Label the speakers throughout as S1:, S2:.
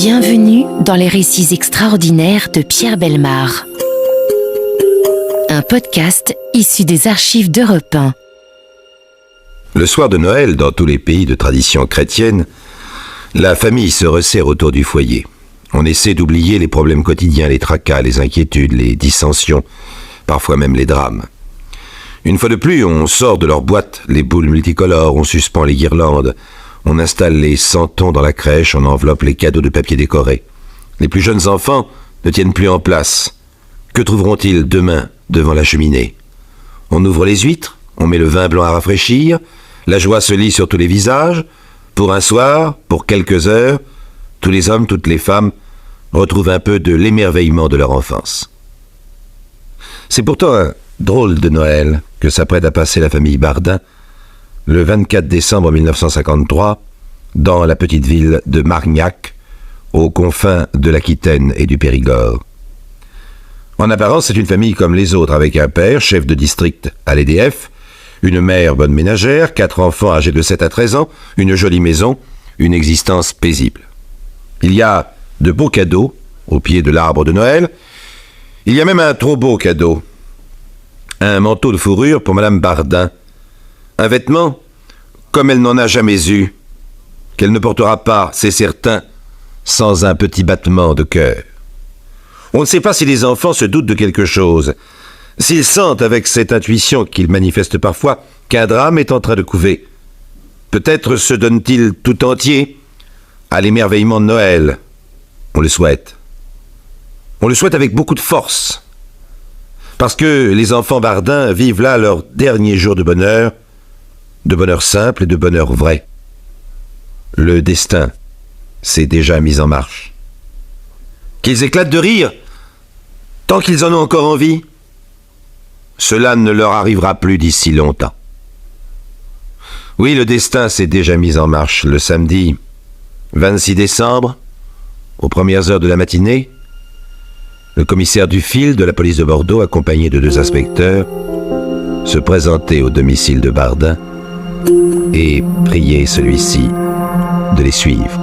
S1: Bienvenue dans les récits extraordinaires de Pierre Bellemare. Un podcast issu des archives d'Europe 1.
S2: Le soir de Noël, dans tous les pays de tradition chrétienne, la famille se resserre autour du foyer. On essaie d'oublier les problèmes quotidiens, les tracas, les inquiétudes, les dissensions, parfois même les drames. Une fois de plus, on sort de leur boîte les boules multicolores, on suspend les guirlandes, on installe les santons dans la crèche, on enveloppe les cadeaux de papier décoré. Les plus jeunes enfants ne tiennent plus en place. Que trouveront-ils demain devant la cheminée? On ouvre les huîtres, on met le vin blanc à rafraîchir, la joie se lit sur tous les visages. Pour un soir, pour quelques heures, tous les hommes, toutes les femmes retrouvent un peu de l'émerveillement de leur enfance. C'est pourtant un drôle de Noël que s'apprête à passer la famille Bardin le 24 décembre 1953 dans la petite ville de Margnac, aux confins de l'Aquitaine et du Périgord. En apparence, c'est une famille comme les autres, avec un père, chef de district à l'EDF, une mère bonne ménagère, 4 enfants âgés de 7 à 13 ans, une jolie maison, une existence paisible. Il y a de beaux cadeaux au pied de l'arbre de Noël. Il y a même un trop beau cadeau. Un manteau de fourrure pour Madame Bardin. Un vêtement comme elle n'en a jamais eu, qu'elle ne portera pas, c'est certain, sans un petit battement de cœur. On ne sait pas si les enfants se doutent de quelque chose, s'ils sentent avec cette intuition qu'ils manifestent parfois qu'un drame est en train de couver. Peut-être se donnent-ils tout entier à l'émerveillement de Noël. On le souhaite. On le souhaite avec beaucoup de force. Parce que les enfants Bardin vivent là leur dernier jour de bonheur simple et de bonheur vrai. Le destin s'est déjà mis en marche. Qu'ils éclatent de rire, tant qu'ils en ont encore envie, cela ne leur arrivera plus d'ici longtemps. Oui, le destin s'est déjà mis en marche le samedi 26 décembre, aux premières heures de la matinée. Le commissaire Dufil de la police de Bordeaux, accompagné de 2 inspecteurs, se présentait au domicile de Bardin et priait celui-ci de les suivre.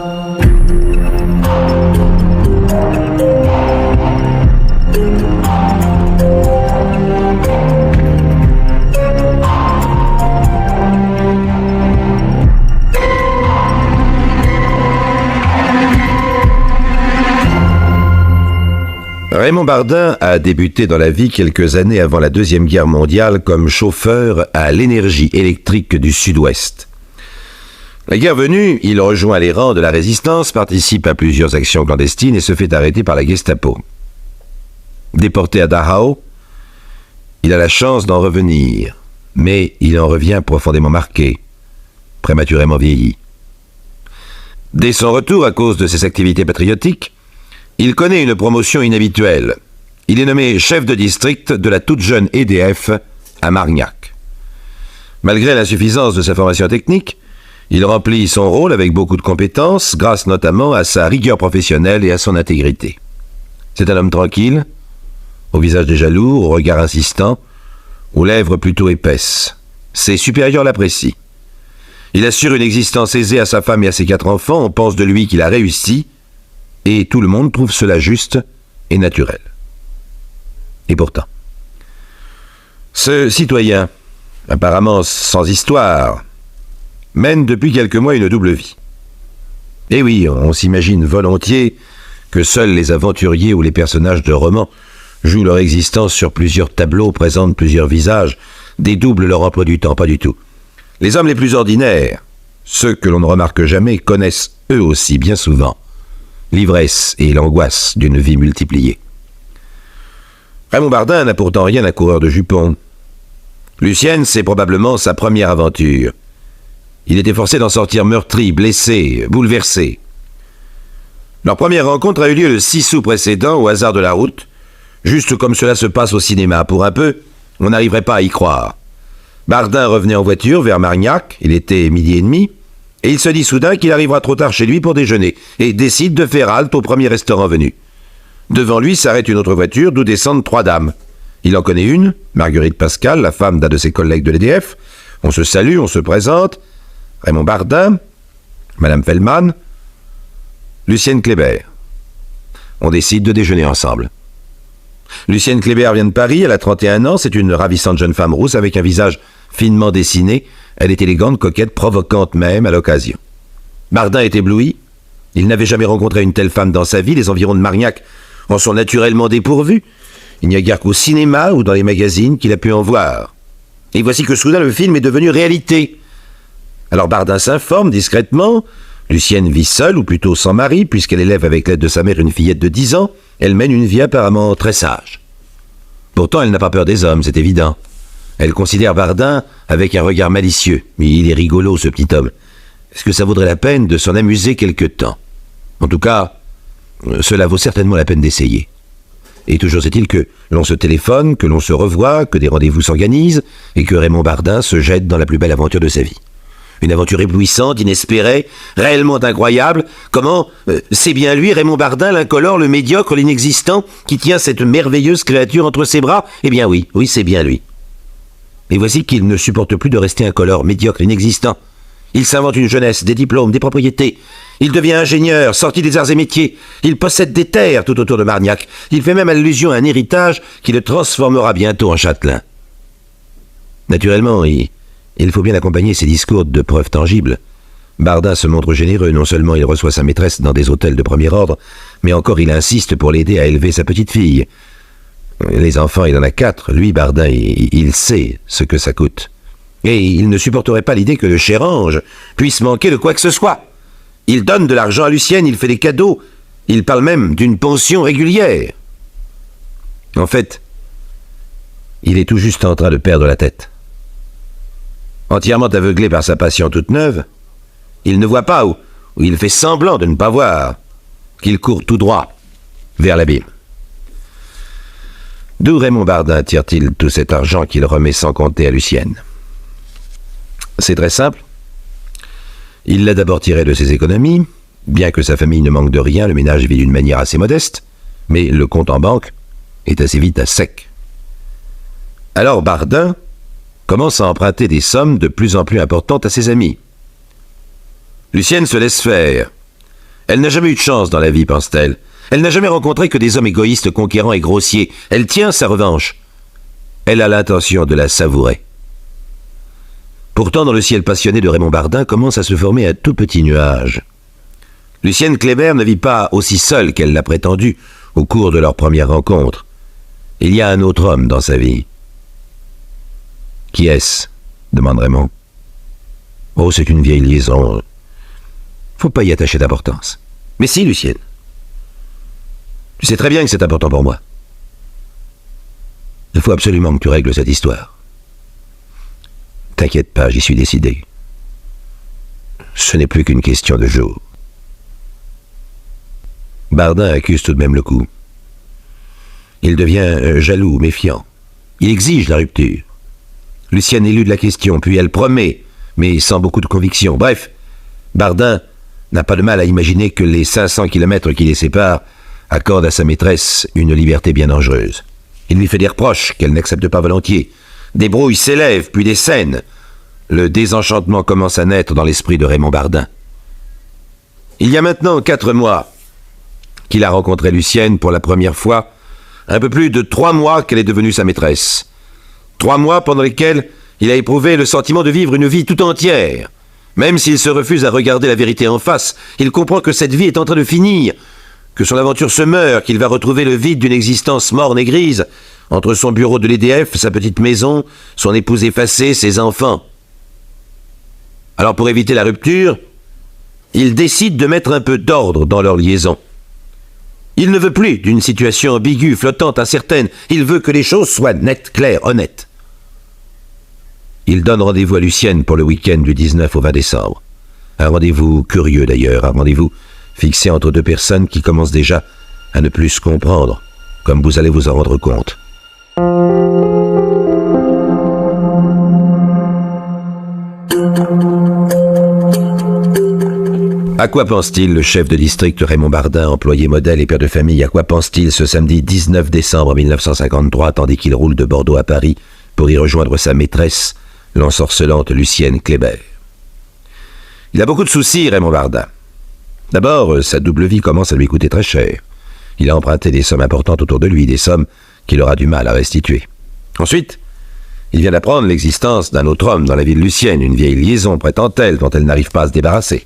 S2: Raymond Bardin a débuté dans la vie quelques années avant la Deuxième Guerre mondiale comme chauffeur à l'énergie électrique du Sud-Ouest. La guerre venue, il rejoint les rangs de la résistance, participe à plusieurs actions clandestines et se fait arrêter par la Gestapo. Déporté à Dachau, il a la chance d'en revenir, mais il en revient profondément marqué, prématurément vieilli. Dès son retour, à cause de ses activités patriotiques, il connaît une promotion inhabituelle. Il est nommé chef de district de la toute jeune EDF à Margnac. Malgré l'insuffisance de sa formation technique, il remplit son rôle avec beaucoup de compétences, grâce notamment à sa rigueur professionnelle et à son intégrité. C'est un homme tranquille, au visage déjà lourd, au regard insistant, aux lèvres plutôt épaisses. Ses supérieurs l'apprécient. Il assure une existence aisée à sa femme et à ses 4 enfants, on pense de lui qu'il a réussi, et tout le monde trouve cela juste et naturel. Et pourtant, ce citoyen, apparemment sans histoire, mène depuis quelques mois une double vie. Et oui, on s'imagine volontiers que seuls les aventuriers ou les personnages de romans jouent leur existence sur plusieurs tableaux, présentent plusieurs visages, dédoublent leur emploi du temps, pas du tout. Les hommes les plus ordinaires, ceux que l'on ne remarque jamais, connaissent eux aussi bien souvent l'ivresse et l'angoisse d'une vie multipliée. Raymond Bardin n'a pourtant rien d'un coureur de jupons. Lucienne, c'est probablement sa première aventure. Il était forcé d'en sortir meurtri, blessé, bouleversé. Leur première rencontre a eu lieu le 6 août précédent, au hasard de la route, juste comme cela se passe au cinéma. Pour un peu, on n'arriverait pas à y croire. Bardin revenait en voiture vers Margnac, il était 12h30, et il se dit soudain qu'il arrivera trop tard chez lui pour déjeuner, et décide de faire halte au premier restaurant venu. Devant lui s'arrête une autre voiture, d'où descendent 3 dames. Il en connaît une, Marguerite Pascal, la femme d'un de ses collègues de l'EDF. On se salue, on se présente. Raymond Bardin, Madame Fellman. Lucienne Kléber. On décide de déjeuner ensemble. Lucienne Kléber vient de Paris, elle a 31 ans, c'est une ravissante jeune femme rousse avec un visage finement dessiné. Elle est élégante, coquette, provocante même à l'occasion. Bardin est ébloui. Il n'avait jamais rencontré une telle femme dans sa vie. Les environs de Margnac en sont naturellement dépourvus. Il n'y a guère qu'au cinéma ou dans les magazines qu'il a pu en voir. Et voici que soudain le film est devenu réalité. Alors Bardin s'informe discrètement. Lucienne vit seule, ou plutôt sans mari, puisqu'elle élève avec l'aide de sa mère une fillette de 10 ans. Elle mène une vie apparemment très sage. Pourtant, elle n'a pas peur des hommes, c'est évident. Elle considère Bardin avec un regard malicieux. Mais il est rigolo, ce petit homme. Est-ce que ça vaudrait la peine de s'en amuser quelque temps? En tout cas, cela vaut certainement la peine d'essayer. Et toujours est-il que l'on se téléphone, que l'on se revoit, que des rendez-vous s'organisent, et que Raymond Bardin se jette dans la plus belle aventure de sa vie. Une aventure éblouissante, inespérée, réellement incroyable. Comment c'est bien lui, Raymond Bardin, l'incolore, le médiocre, l'inexistant, qui tient cette merveilleuse créature entre ses bras? Eh bien oui, c'est bien lui. Et voici qu'il ne supporte plus de rester incolore, médiocre, inexistant. Il s'invente une jeunesse, des diplômes, des propriétés. Il devient ingénieur, sorti des arts et métiers. Il possède des terres tout autour de Margnac. Il fait même allusion à un héritage qui le transformera bientôt en châtelain. Naturellement, il faut bien accompagner ses discours de preuves tangibles. Bardin se montre généreux. Non seulement il reçoit sa maîtresse dans des hôtels de premier ordre, mais encore il insiste pour l'aider à élever sa petite fille. Les enfants, il en a 4. Lui, Bardin, il sait ce que ça coûte. Et il ne supporterait pas l'idée que le cher ange puisse manquer de quoi que ce soit. Il donne de l'argent à Lucienne, il fait des cadeaux. Il parle même d'une pension régulière. En fait, il est tout juste en train de perdre la tête. Entièrement aveuglé par sa passion toute neuve, il ne voit pas ou il fait semblant de ne pas voir qu'il court tout droit vers l'abîme. D'où Raymond Bardin tire-t-il tout cet argent qu'il remet sans compter à Lucienne? C'est très simple. Il l'a d'abord tiré de ses économies. Bien que sa famille ne manque de rien, le ménage vit d'une manière assez modeste, mais le compte en banque est assez vite à sec. Alors Bardin commence à emprunter des sommes de plus en plus importantes à ses amis. Lucienne se laisse faire. Elle n'a jamais eu de chance dans la vie, pense-t-elle. Elle n'a jamais rencontré que des hommes égoïstes, conquérants et grossiers. Elle tient sa revanche. Elle a l'intention de la savourer. Pourtant, dans le ciel passionné de Raymond Bardin commence à se former un tout petit nuage. Lucienne Kléber ne vit pas aussi seule qu'elle l'a prétendu au cours de leur première rencontre. Il y a un autre homme dans sa vie. Qui est-ce? Demande Raymond. Oh, c'est une vieille liaison. Faut pas y attacher d'importance. Mais si, Lucienne. Tu sais très bien que c'est important pour moi. Il faut absolument que tu règles cette histoire. T'inquiète pas, j'y suis décidé. Ce n'est plus qu'une question de jour. Bardin accuse tout de même le coup. Il devient jaloux, méfiant. Il exige la rupture. Lucienne élude la question, puis elle promet, mais sans beaucoup de conviction. Bref, Bardin n'a pas de mal à imaginer que les 500 kilomètres qui les séparent accordent à sa maîtresse une liberté bien dangereuse. Il lui fait des reproches qu'elle n'accepte pas volontiers. Des brouilles s'élèvent, puis des scènes. Le désenchantement commence à naître dans l'esprit de Raymond Bardin. Il y a maintenant 4 mois qu'il a rencontré Lucienne pour la première fois, un peu plus de 3 mois qu'elle est devenue sa maîtresse. 3 mois pendant lesquels il a éprouvé le sentiment de vivre une vie tout entière. Même s'il se refuse à regarder la vérité en face, il comprend que cette vie est en train de finir, que son aventure se meurt, qu'il va retrouver le vide d'une existence morne et grise, entre son bureau de l'EDF, sa petite maison, son épouse effacée, ses enfants. Alors pour éviter la rupture, il décide de mettre un peu d'ordre dans leur liaison. Il ne veut plus d'une situation ambiguë, flottante, incertaine. Il veut que les choses soient nettes, claires, honnêtes. Il donne rendez-vous à Lucienne pour le week-end du 19 au 20 décembre. Un rendez-vous curieux d'ailleurs, un rendez-vous fixé entre 2 personnes qui commencent déjà à ne plus se comprendre, comme vous allez vous en rendre compte. À quoi pense-t-il, le chef de district Raymond Bardin, employé modèle et père de famille, à quoi pense-t-il ce samedi 19 décembre 1953, tandis qu'il roule de Bordeaux à Paris pour y rejoindre sa maîtresse, l'ensorcelante Lucienne Kléber? Il a beaucoup de soucis, Raymond Bardin. D'abord, sa double vie commence à lui coûter très cher. Il a emprunté des sommes importantes autour de lui, des sommes qu'il aura du mal à restituer. Ensuite, il vient d'apprendre l'existence d'un autre homme dans la ville lucienne, une vieille liaison, prétend-elle, dont elle n'arrive pas à se débarrasser.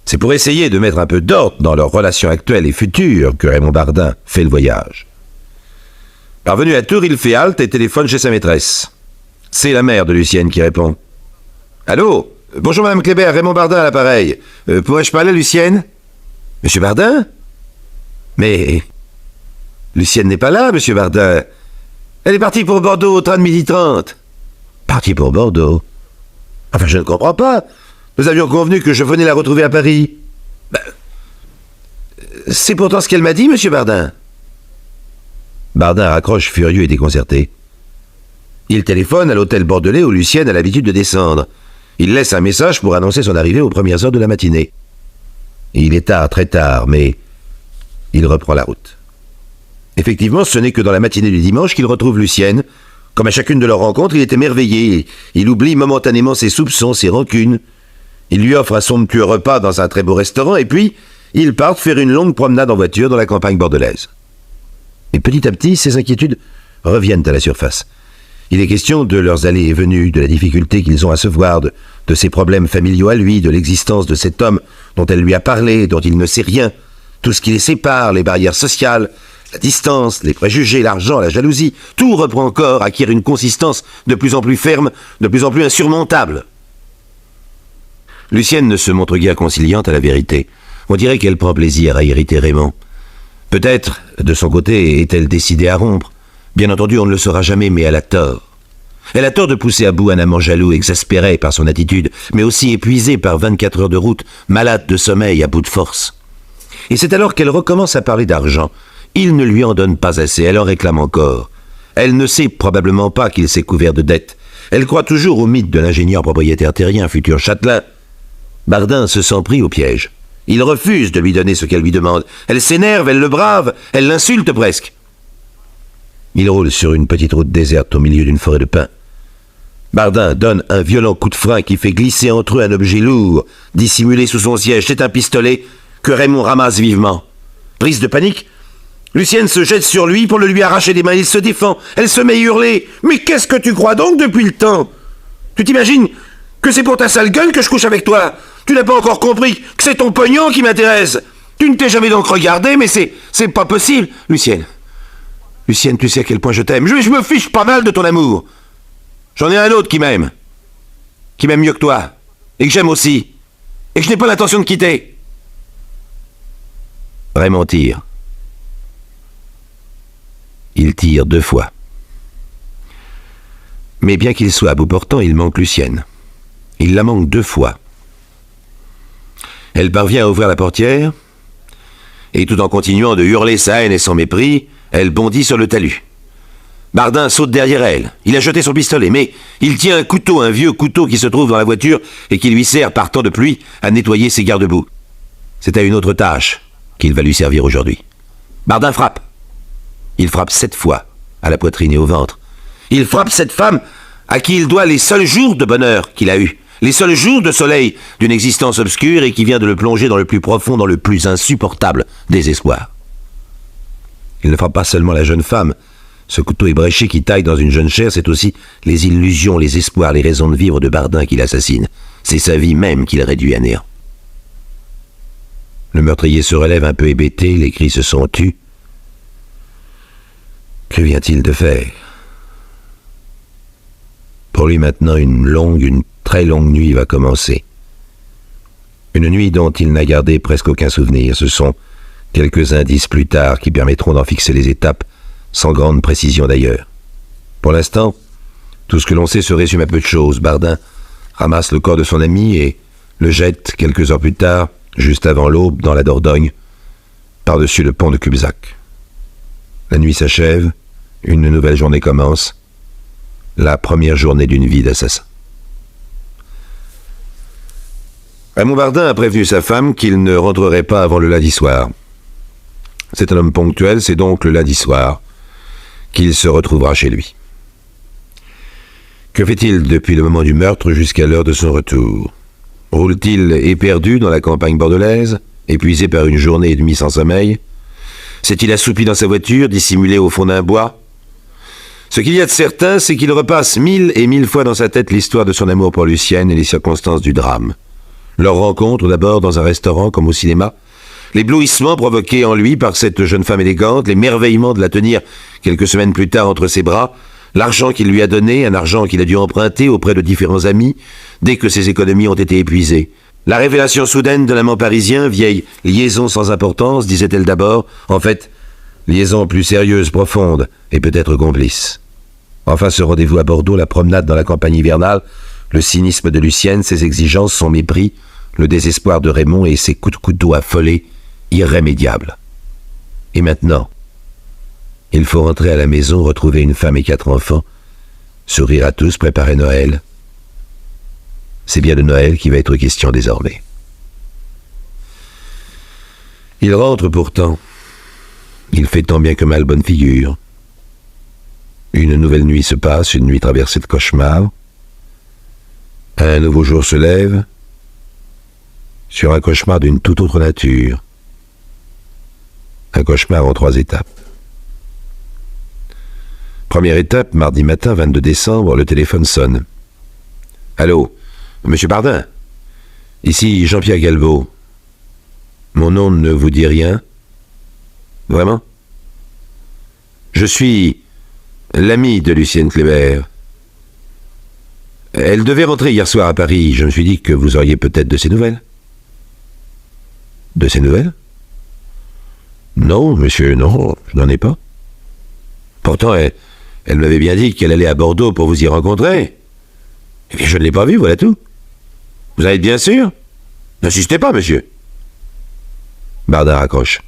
S2: C'est pour essayer de mettre un peu d'ordre dans leurs relations actuelles et futures que Raymond Bardin fait le voyage. Parvenu à Tours, il fait halte et téléphone chez sa maîtresse. C'est la mère de Lucienne qui répond. « Allô? Bonjour Madame Kléber, Raymond Bardin à l'appareil. Pourrais-je parler à Lucienne? »« Monsieur Bardin? Mais... Lucienne n'est pas là, Monsieur Bardin. Elle est partie pour Bordeaux au train de 12h30. »« Partie pour Bordeaux? Enfin, je ne comprends pas. Nous avions convenu que je venais la retrouver à Paris. » C'est pourtant ce qu'elle m'a dit, Monsieur Bardin. Bardin raccroche furieux et déconcerté. Il téléphone à l'hôtel bordelais où Lucienne a l'habitude de descendre. Il laisse un message pour annoncer son arrivée aux premières heures de la matinée. Il est tard, très tard, mais il reprend la route. Effectivement, ce n'est que dans la matinée du dimanche qu'il retrouve Lucienne. Comme à chacune de leurs rencontres, il est émerveillé. Il oublie momentanément ses soupçons, ses rancunes. Il lui offre un somptueux repas dans un très beau restaurant et puis ils partent faire une longue promenade en voiture dans la campagne bordelaise. Et petit à petit, ces inquiétudes reviennent à la surface. Il est question de leurs allées et venues, de la difficulté qu'ils ont à se voir, de ses problèmes familiaux à lui, de l'existence de cet homme dont elle lui a parlé, dont il ne sait rien, tout ce qui les sépare, les barrières sociales, la distance, les préjugés, l'argent, la jalousie, tout reprend encore, acquiert une consistance de plus en plus ferme, de plus en plus insurmontable. Lucienne ne se montre guère conciliante à la vérité. On dirait qu'elle prend plaisir à irriter Raymond. Peut-être, de son côté, est-elle décidée à rompre. Bien entendu, on ne le saura jamais, mais elle a tort. Elle a tort de pousser à bout un amant jaloux, exaspéré par son attitude, mais aussi épuisé par 24 heures de route, malade de sommeil, à bout de force. Et c'est alors qu'elle recommence à parler d'argent. Il ne lui en donne pas assez, elle en réclame encore. Elle ne sait probablement pas qu'il s'est couvert de dettes. Elle croit toujours au mythe de l'ingénieur propriétaire terrien, futur châtelain. Bardin se sent pris au piège. Il refuse de lui donner ce qu'elle lui demande. Elle s'énerve, elle le brave, elle l'insulte presque. Il roule sur une petite route déserte au milieu d'une forêt de pins. Bardin donne un violent coup de frein qui fait glisser entre eux un objet lourd, dissimulé sous son siège. C'est un pistolet que Raymond ramasse vivement. Prise de panique, Lucienne se jette sur lui pour le lui arracher des mains. Il se défend. Elle se met à hurler. « Mais qu'est-ce que tu crois donc depuis le temps? Tu t'imagines que c'est pour ta sale gueule que je couche avec toi? Tu n'as pas encore compris que c'est ton pognon qui m'intéresse. Tu ne t'es jamais donc regardé, mais c'est pas possible. Lucienne, tu sais à quel point je t'aime. Je me fiche pas mal de ton amour. J'en ai un autre qui m'aime mieux que toi, et que j'aime aussi, et que je n'ai pas l'intention de quitter. » Raymond tire. Il tire 2 fois. Mais bien qu'il soit à bout portant, il manque Lucienne. Il la manque 2 fois. Elle parvient à ouvrir la portière, et tout en continuant de hurler sa haine et son mépris, elle bondit sur le talus. Bardin saute derrière elle. Il a jeté son pistolet, mais il tient un couteau, un vieux couteau qui se trouve dans la voiture et qui lui sert, par temps de pluie, à nettoyer ses garde-boue. C'est à une autre tâche qu'il va lui servir aujourd'hui. Bardin frappe. Il frappe 7 fois, à la poitrine et au ventre. Il frappe cette femme à qui il doit les seuls jours de bonheur qu'il a eus, les seuls jours de soleil d'une existence obscure et qui vient de le plonger dans le plus profond, dans le plus insupportable désespoir. Il ne frappe pas seulement la jeune femme. Ce couteau ébréché qui taille dans une jeune chair, c'est aussi les illusions, les espoirs, les raisons de vivre de Bardin qu'il assassine. C'est sa vie même qu'il réduit à néant. Le meurtrier se relève un peu hébété, les cris se sont tus. Que vient-il de faire? Pour lui maintenant, une très longue nuit va commencer. Une nuit dont il n'a gardé presque aucun souvenir. Ce sont quelques indices plus tard qui permettront d'en fixer les étapes, sans grande précision d'ailleurs. Pour l'instant, tout ce que l'on sait se résume à peu de choses. Bardin ramasse le corps de son ami et le jette quelques heures plus tard, juste avant l'aube, dans la Dordogne, par-dessus le pont de Cubzac. La nuit s'achève, une nouvelle journée commence, la première journée d'une vie d'assassin. Raymond Bardin a prévenu sa femme qu'il ne rentrerait pas avant le lundi soir. C'est un homme ponctuel, c'est donc le lundi soir qu'il se retrouvera chez lui. Que fait-il depuis le moment du meurtre jusqu'à l'heure de son retour? Roule-t-il éperdu dans la campagne bordelaise, épuisé par une journée et demie sans sommeil? S'est-il assoupi dans sa voiture, dissimulé au fond d'un bois? Ce qu'il y a de certain, c'est qu'il repasse 1000 et 1000 fois dans sa tête l'histoire de son amour pour Lucienne et les circonstances du drame. Leur rencontre d'abord dans un restaurant comme au cinéma, l'éblouissement provoqué en lui par cette jeune femme élégante, l'émerveillement de la tenir quelques semaines plus tard entre ses bras, l'argent qu'il lui a donné, un argent qu'il a dû emprunter auprès de différents amis, dès que ses économies ont été épuisées. La révélation soudaine d'un amant parisien, vieille liaison sans importance, disait-elle d'abord, en fait, liaison plus sérieuse, profonde, et peut-être complice. Enfin, ce rendez-vous à Bordeaux, la promenade dans la campagne hivernale, le cynisme de Lucienne, ses exigences, son mépris, le désespoir de Raymond et ses coups de couteau affolés, irrémédiables. Et maintenant, il faut rentrer à la maison, retrouver une femme et 4 enfants, sourire à tous, préparer Noël. C'est bien de Noël qui va être question désormais. Il rentre pourtant. Il fait tant bien que mal bonne figure. Une nouvelle nuit se passe, une nuit traversée de cauchemars. Un nouveau jour se lève, sur un cauchemar d'une toute autre nature. Un cauchemar en 3 étapes. Première étape, mardi matin, 22 décembre, le téléphone sonne. « Allô, Monsieur Bardin, ici Jean-Pierre Galbaud. Mon nom ne vous dit rien? Vraiment? Je suis l'ami de Lucienne Kléber. Elle devait rentrer hier soir à Paris. Je me suis dit que vous auriez peut-être de ses nouvelles. » « De ses nouvelles? Non, monsieur, non, je n'en ai pas. Pourtant, elle m'avait bien dit qu'elle allait à Bordeaux pour vous y rencontrer. Eh bien, je ne l'ai pas vue, voilà tout. Vous en êtes bien sûr? N'insistez pas, monsieur. » Bardin raccroche.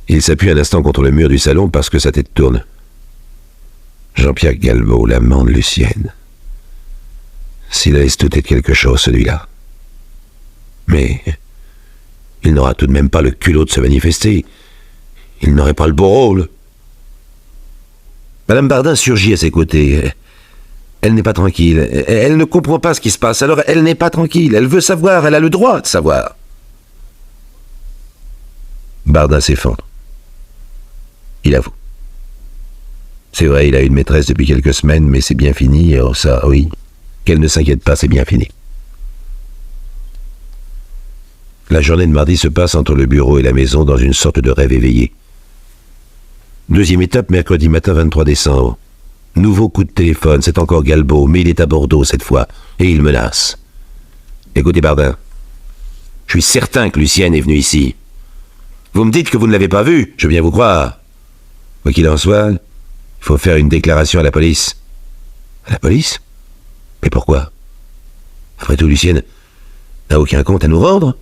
S2: Il s'appuie un instant contre le mur du salon parce que sa tête tourne. Jean-Pierre Galbaud, l'amant de Lucienne. S'il laisse tout être quelque chose, celui-là. Mais il n'aura tout de même pas le culot de se manifester. Il n'aurait pas le beau rôle. Madame Bardin surgit à ses côtés. Elle n'est pas tranquille. Elle ne comprend pas ce qui se passe. Alors elle n'est pas tranquille. Elle veut savoir. Elle a le droit de savoir. Bardin s'effondre. Il avoue. C'est vrai, il a une maîtresse depuis quelques semaines, mais c'est bien fini. Oh ça, oui. Qu'elle ne s'inquiète pas, c'est bien fini. La journée de mardi se passe entre le bureau et la maison dans une sorte de rêve éveillé. Deuxième étape, mercredi matin 23 décembre. Nouveau coup de téléphone, c'est encore Galbaud, mais il est à Bordeaux cette fois, et il menace. Écoutez Bardin, je suis certain que Lucienne est venue ici. Vous me dites que vous ne l'avez pas vue, je veux bien vous croire. Quoi qu'il en soit, il faut faire une déclaration à la police. À la police? Mais pourquoi? Après tout, Lucienne n'a aucun compte à nous rendre.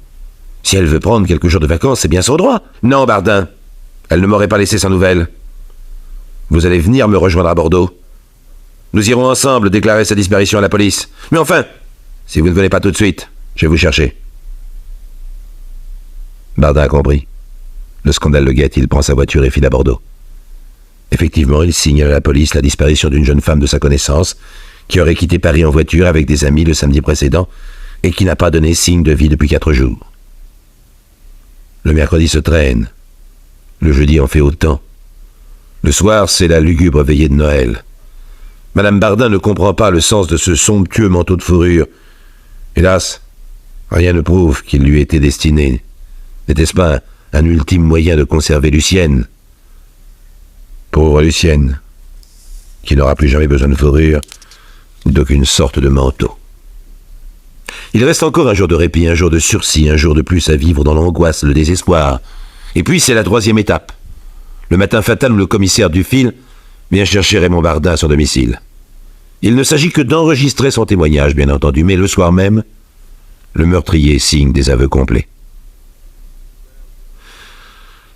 S2: Si elle veut prendre quelques jours de vacances, c'est bien son droit. Non, Bardin, elle ne m'aurait pas laissé sans nouvelles. Vous allez venir me rejoindre à Bordeaux. Nous irons ensemble déclarer sa disparition à la police. Mais enfin, si vous ne venez pas tout de suite, je vais vous chercher. Bardin a compris. Le scandale le guette, il prend sa voiture et file à Bordeaux. Effectivement, il signale à la police la disparition d'une jeune femme de sa connaissance qui aurait quitté Paris en voiture avec des amis le samedi précédent et qui n'a pas donné signe de vie depuis 4 jours. Le mercredi se traîne. Le jeudi en fait autant. Le soir, c'est la lugubre veillée de Noël. Madame Bardin ne comprend pas le sens de ce somptueux manteau de fourrure. Hélas, rien ne prouve qu'il lui était destiné. N'était-ce pas un ultime moyen de conserver Lucienne? Pauvre Lucienne, qui n'aura plus jamais besoin de fourrure, d'aucune sorte de manteau. Il reste encore un jour de répit, un jour de sursis, un jour de plus à vivre dans l'angoisse, le désespoir. Et puis c'est la 3e étape. Le matin fatal où le commissaire Dufil vient chercher Raymond Bardin à son domicile. Il ne s'agit que d'enregistrer son témoignage, bien entendu, mais le soir même, le meurtrier signe des aveux complets.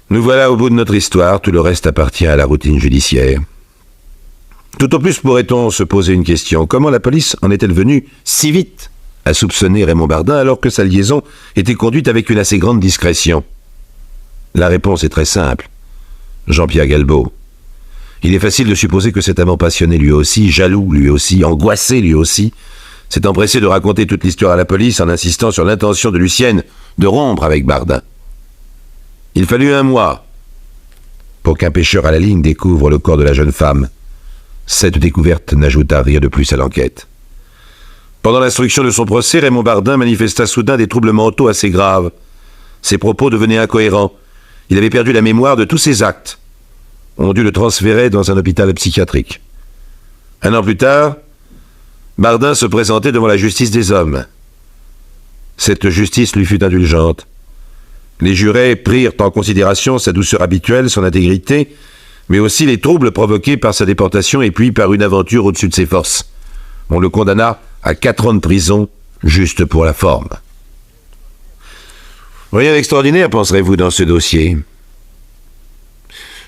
S2: Nous voilà au bout de notre histoire, tout le reste appartient à la routine judiciaire. Tout au plus pourrait-on se poser une question. Comment la police en est-elle venue si vite à soupçonner Raymond Bardin alors que sa liaison était conduite avec une assez grande discrétion? La réponse est très simple. Jean-Pierre Galbaud. Il est facile de supposer que cet amant passionné lui aussi, jaloux lui aussi, angoissé lui aussi, s'est empressé de raconter toute l'histoire à la police en insistant sur l'intention de Lucienne de rompre avec Bardin. Il fallut 1 mois pour qu'un pêcheur à la ligne découvre le corps de la jeune femme. Cette découverte n'ajouta rien de plus à l'enquête. Pendant l'instruction de son procès, Raymond Bardin manifesta soudain des troubles mentaux assez graves. Ses propos devenaient incohérents. Il avait perdu la mémoire de tous ses actes. On dut le transférer dans un hôpital psychiatrique. 1 an plus tard, Bardin se présentait devant la justice des hommes. Cette justice lui fut indulgente. Les jurés prirent en considération sa douceur habituelle, son intégrité, mais aussi les troubles provoqués par sa déportation et puis par une aventure au-dessus de ses forces. On le condamna à 4 ans de prison, juste pour la forme. Rien d'extraordinaire, penserez-vous, dans ce dossier?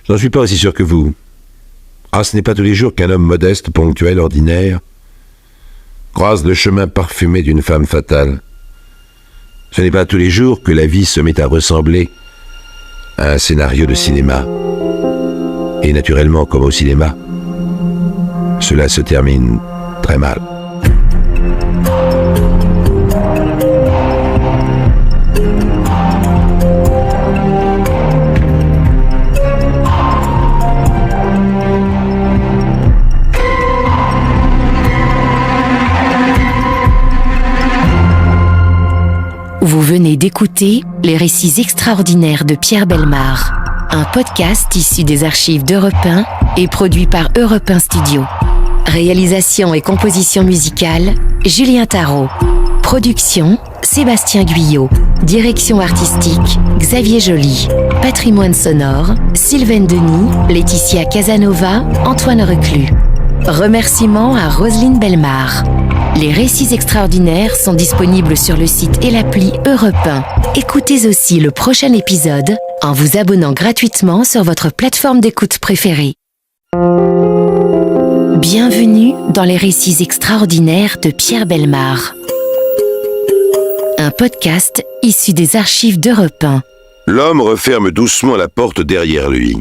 S2: Je n'en suis pas aussi sûr que vous. Ce n'est pas tous les jours qu'un homme modeste, ponctuel, ordinaire, croise le chemin parfumé d'une femme fatale. Ce n'est pas tous les jours que la vie se met à ressembler à un scénario de cinéma. Et naturellement, comme au cinéma, cela se termine très mal.
S1: Vous venez d'écouter Les récits extraordinaires de Pierre Bellemare, un podcast issu des archives d'Europe 1 et produit par Europe 1 Studio. Réalisation et composition musicale, Julien Tarot. Production, Sébastien Guyot. Direction artistique, Xavier Joly. Patrimoine sonore, Sylvaine Denis, Laetitia Casanova, Antoine Reclus. Remerciements à Roselyne Bellemare. Les récits extraordinaires sont disponibles sur le site et l'appli Europe 1. Écoutez aussi le prochain épisode en vous abonnant gratuitement sur votre plateforme d'écoute préférée. Bienvenue dans les récits extraordinaires de Pierre Bellemare. Un podcast issu des archives d'Europe 1.
S2: L'homme referme doucement la porte derrière lui,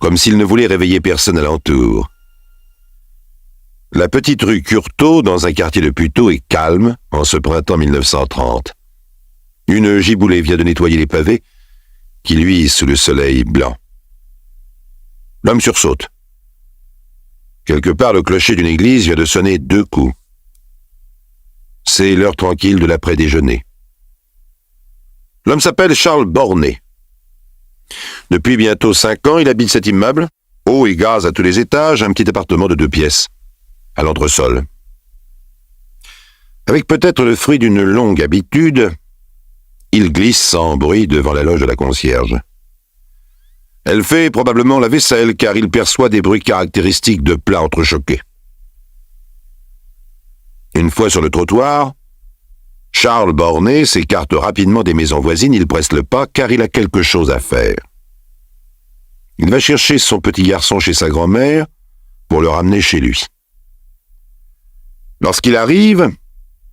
S2: comme s'il ne voulait réveiller personne alentour. La petite rue Curtot, dans un quartier de Puteaux, est calme en ce printemps 1930. Une giboulée vient de nettoyer les pavés qui luisent sous le soleil blanc. L'homme sursaute. Quelque part, le clocher d'une église vient de sonner 2 coups. C'est l'heure tranquille de l'après-déjeuner. L'homme s'appelle Charles Bornet. Depuis bientôt 5 ans, il habite cet immeuble, eau et gaz à tous les étages, un petit appartement de 2 pièces. À l'entresol. Avec peut-être le fruit d'une longue habitude, il glisse sans bruit devant la loge de la concierge. Elle fait probablement la vaisselle, car il perçoit des bruits caractéristiques de plats entrechoqués. Une fois sur le trottoir, Charles Bornet s'écarte rapidement des maisons voisines, il presse le pas, car il a quelque chose à faire. Il va chercher son petit garçon chez sa grand-mère pour le ramener chez lui. Lorsqu'il arrive,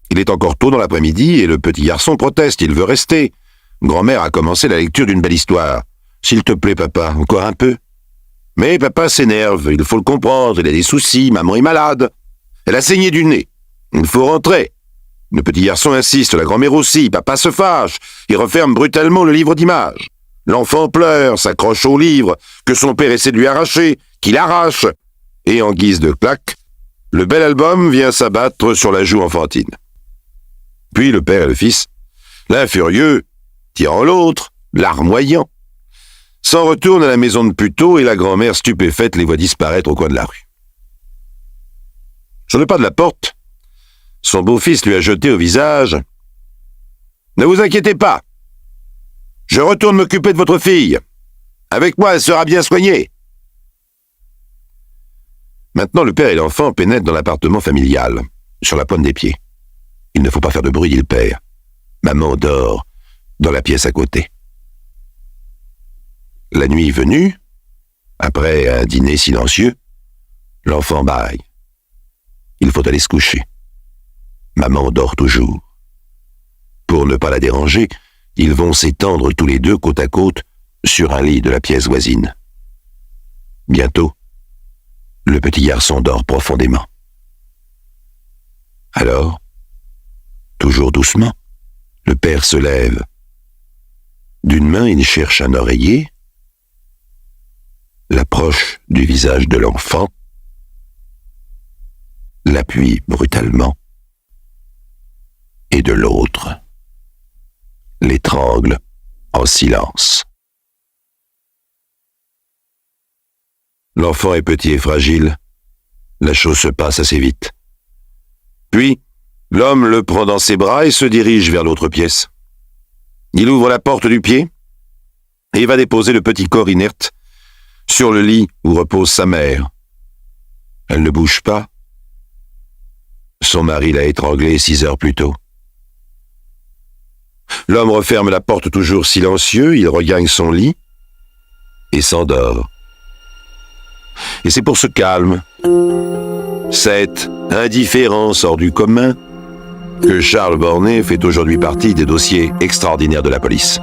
S2: il est encore tôt dans l'après-midi et le petit garçon proteste, il veut rester. Grand-mère a commencé la lecture d'une belle histoire. « S'il te plaît, papa, encore un peu ?» Mais papa s'énerve, il faut le comprendre, il a des soucis, maman est malade. Elle a saigné du nez. Il faut rentrer. Le petit garçon insiste, la grand-mère aussi, papa se fâche, il referme brutalement le livre d'images. L'enfant pleure, s'accroche au livre, que son père essaie de lui arracher, qu'il arrache. Et en guise de claque, le bel album vient s'abattre sur la joue enfantine. Puis le père et le fils, l'un furieux, tirant l'autre, larmoyant, s'en retournent à la maison de Puteaux et la grand-mère stupéfaite les voit disparaître au coin de la rue. Sur le pas de la porte, son beau-fils lui a jeté au visage « Ne vous inquiétez pas, je retourne m'occuper de votre fille. Avec moi, elle sera bien soignée. » Maintenant, le père et l'enfant pénètrent dans l'appartement familial, sur la pointe des pieds. Il ne faut pas faire de bruit, dit le père. Maman dort dans la pièce à côté. La nuit venue, après un dîner silencieux, l'enfant bâille. Il faut aller se coucher. Maman dort toujours. Pour ne pas la déranger, ils vont s'étendre tous les deux côte à côte sur un lit de la pièce voisine. Bientôt, le petit garçon dort profondément. Alors, toujours doucement, le père se lève. D'une main, il cherche un oreiller, l'approche du visage de l'enfant, l'appuie brutalement, et de l'autre, l'étrangle en silence. L'enfant est petit et fragile. La chose se passe assez vite. Puis, l'homme le prend dans ses bras et se dirige vers l'autre pièce. Il ouvre la porte du pied et va déposer le petit corps inerte sur le lit où repose sa mère. Elle ne bouge pas. Son mari l'a étranglée 6 heures plus tôt. L'homme referme la porte toujours silencieux, il regagne son lit et s'endort. Et c'est pour ce calme, cette indifférence hors du commun, que Charles Bornet fait aujourd'hui partie des dossiers extraordinaires de la police.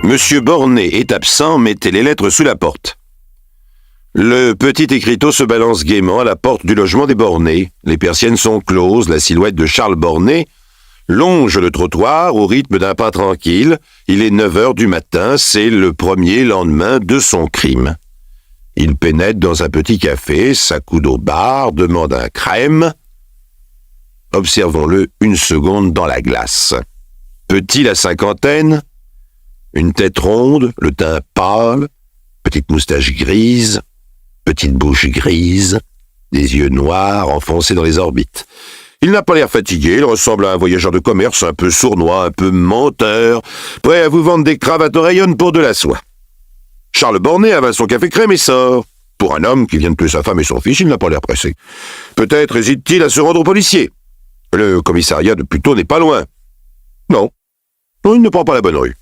S2: Monsieur Bornet est absent, mettez les lettres sous la porte. Le petit écriteau se balance gaiement à la porte du logement des Bornet. Les persiennes sont closes, la silhouette de Charles Bornet longe le trottoir au rythme d'un pas tranquille. Il est 9 heures du matin, c'est le premier lendemain de son crime. Il pénètre dans un petit café, s'accoude au bar, demande un crème. Observons-le une seconde dans la glace. Petit, la cinquantaine, une tête ronde, le teint pâle, petite moustache grise, petite bouche grise, des yeux noirs enfoncés dans les orbites. Il n'a pas l'air fatigué, il ressemble à un voyageur de commerce un peu sournois, un peu menteur, prêt à vous vendre des cravates oreillonnes pour de la soie. Charles Bornet avale son café crème et sort. Pour un homme qui vient de tuer sa femme et son fils, il n'a pas l'air pressé. Peut-être hésite-t-il à se rendre au policier. Le commissariat de Puteaux n'est pas loin. Non, il ne prend pas la bonne rue.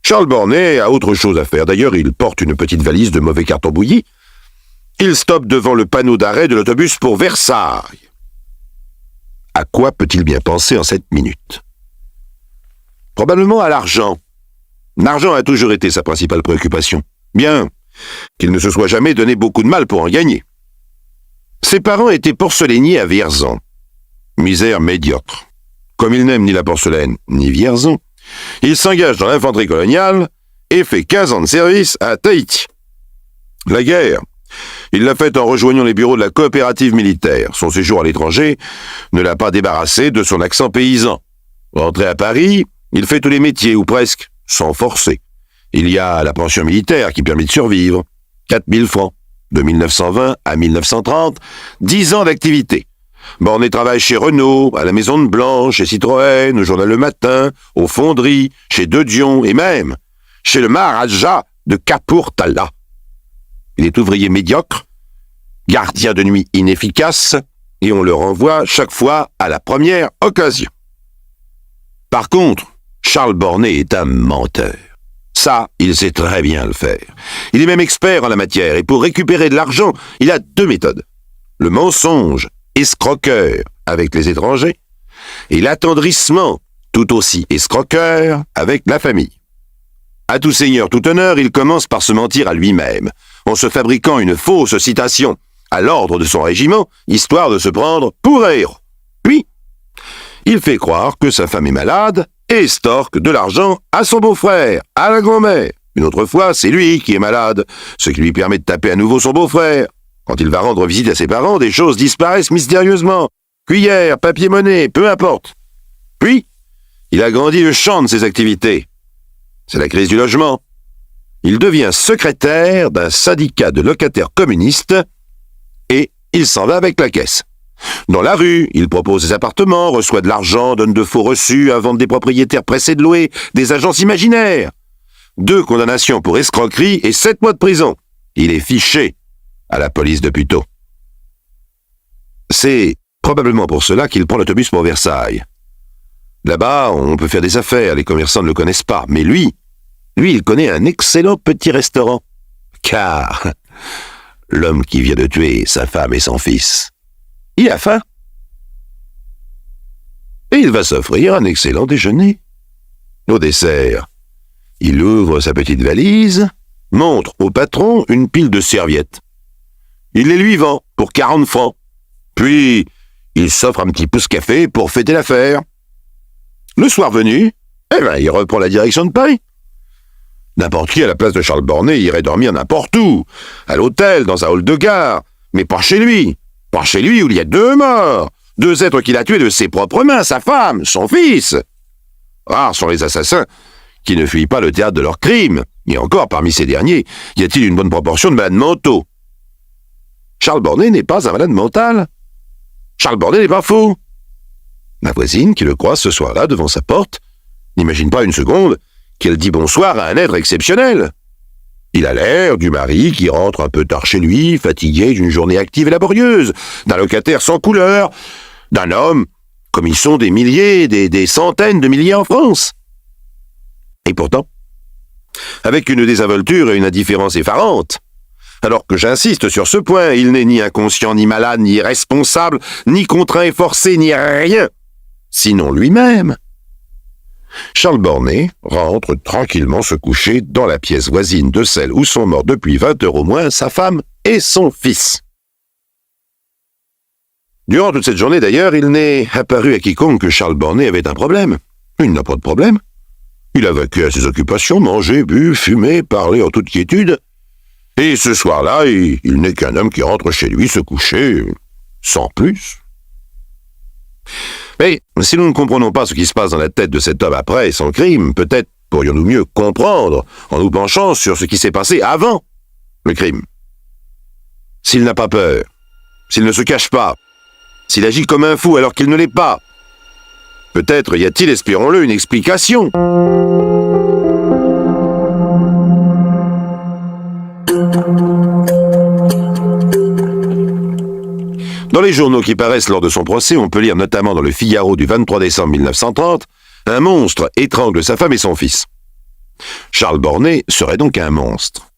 S2: Charles Bornet a autre chose à faire. D'ailleurs, il porte une petite valise de mauvais carton bouilli. Il stoppe devant le panneau d'arrêt de l'autobus pour Versailles. À quoi peut-il bien penser en cette minute? Probablement à l'argent. L'argent a toujours été sa principale préoccupation. Bien qu'il ne se soit jamais donné beaucoup de mal pour en gagner. Ses parents étaient porcelainiers à Vierzon. Misère médiocre. Comme il n'aime ni la porcelaine ni Vierzon, il s'engage dans l'infanterie coloniale et fait 15 ans de service à Tahiti. La guerre, il l'a faite en rejoignant les bureaux de la coopérative militaire. Son séjour à l'étranger ne l'a pas débarrassé de son accent paysan. Rentré à Paris, il fait tous les métiers, ou presque, sans forcer. Il y a la pension militaire qui permet de survivre. 4 000 francs. De 1920 à 1930, 10 ans d'activité. Bornet travaille chez Renault, à la Maison de Blanche, chez Citroën, au Journal Le Matin, aux Fonderies, chez De Dion et même chez le Maharaja de Kapurthala. Il est ouvrier médiocre, gardien de nuit inefficace, et on le renvoie chaque fois à la première occasion. Par contre, Charles Bornet est un menteur. Ça, il sait très bien le faire. Il est même expert en la matière, et pour récupérer de l'argent, il a 2 méthodes. Le mensonge escroqueur avec les étrangers, et l'attendrissement tout aussi escroqueur avec la famille. À tout seigneur, tout honneur, il commence par se mentir à lui-même, en se fabriquant une fausse citation à l'ordre de son régiment, histoire de se prendre pour un héros. Puis, il fait croire que sa femme est malade et estorque de l'argent à son beau-frère, à la grand-mère. Une autre fois, c'est lui qui est malade, ce qui lui permet de taper à nouveau son beau-frère. Quand il va rendre visite à ses parents, des choses disparaissent mystérieusement. Cuillère, papier-monnaie, peu importe. Puis, il agrandit le champ de ses activités. C'est la crise du logement. Il devient secrétaire d'un syndicat de locataires communistes et il s'en va avec la caisse. Dans la rue, il propose des appartements, reçoit de l'argent, donne de faux reçus, invente des propriétaires pressés de louer, des agences imaginaires. 2 condamnations pour escroquerie et 7 mois de prison. Il est fiché à la police de Puteaux. C'est probablement pour cela qu'il prend l'autobus pour Versailles. Là-bas, on peut faire des affaires, les commerçants ne le connaissent pas, mais lui, il connaît un excellent petit restaurant. Car l'homme qui vient de tuer sa femme et son fils, il a faim. Et il va s'offrir un excellent déjeuner. Au dessert, il ouvre sa petite valise, montre au patron une pile de serviettes. Il les lui vend pour 40 francs. Puis, il s'offre un petit pouce-café pour fêter l'affaire. Le soir venu, il reprend la direction de Paris. N'importe qui à la place de Charles Bornet irait dormir n'importe où, à l'hôtel, dans un hall de gare, mais pas chez lui. Pas chez lui où il y a 2 morts, 2 êtres qu'il a tués de ses propres mains, sa femme, son fils. Rares sont les assassins qui ne fuient pas le théâtre de leurs crimes. Et encore, parmi ces derniers, y a-t-il une bonne proportion de malades mentaux? Charles Bornet n'est pas un malade mental. Charles Bornet n'est pas fou. Ma voisine, qui le croise ce soir-là devant sa porte, n'imagine pas une seconde qu'elle dit bonsoir à un être exceptionnel. Il a l'air du mari qui rentre un peu tard chez lui, fatigué d'une journée active et laborieuse, d'un locataire sans couleur, d'un homme comme ils sont des milliers, des centaines de milliers en France. Et pourtant, avec une désinvolture et une indifférence effarante, alors que j'insiste sur ce point, il n'est ni inconscient, ni malade, ni irresponsable, ni contraint et forcé, ni rien, sinon lui-même. Charles Bornet rentre tranquillement se coucher dans la pièce voisine de celle où sont morts depuis 20 heures au moins sa femme et son fils. Durant toute cette journée d'ailleurs, il n'est apparu à quiconque que Charles Bornet avait un problème. Il n'a pas de problème. Il a vaqué à ses occupations, mangé, bu, fumé, parlé en toute quiétude. Et ce soir-là, il n'est qu'un homme qui rentre chez lui se coucher, sans plus. Mais si nous ne comprenons pas ce qui se passe dans la tête de cet homme après son crime, peut-être pourrions-nous mieux comprendre en nous penchant sur ce qui s'est passé avant le crime. S'il n'a pas peur, s'il ne se cache pas, s'il agit comme un fou alors qu'il ne l'est pas, peut-être y a-t-il, espérons-le, une explication. Dans les journaux qui paraissent lors de son procès, on peut lire notamment dans le Figaro du 23 décembre 1930, un monstre étrangle sa femme et son fils. Charles Bornet serait donc un monstre.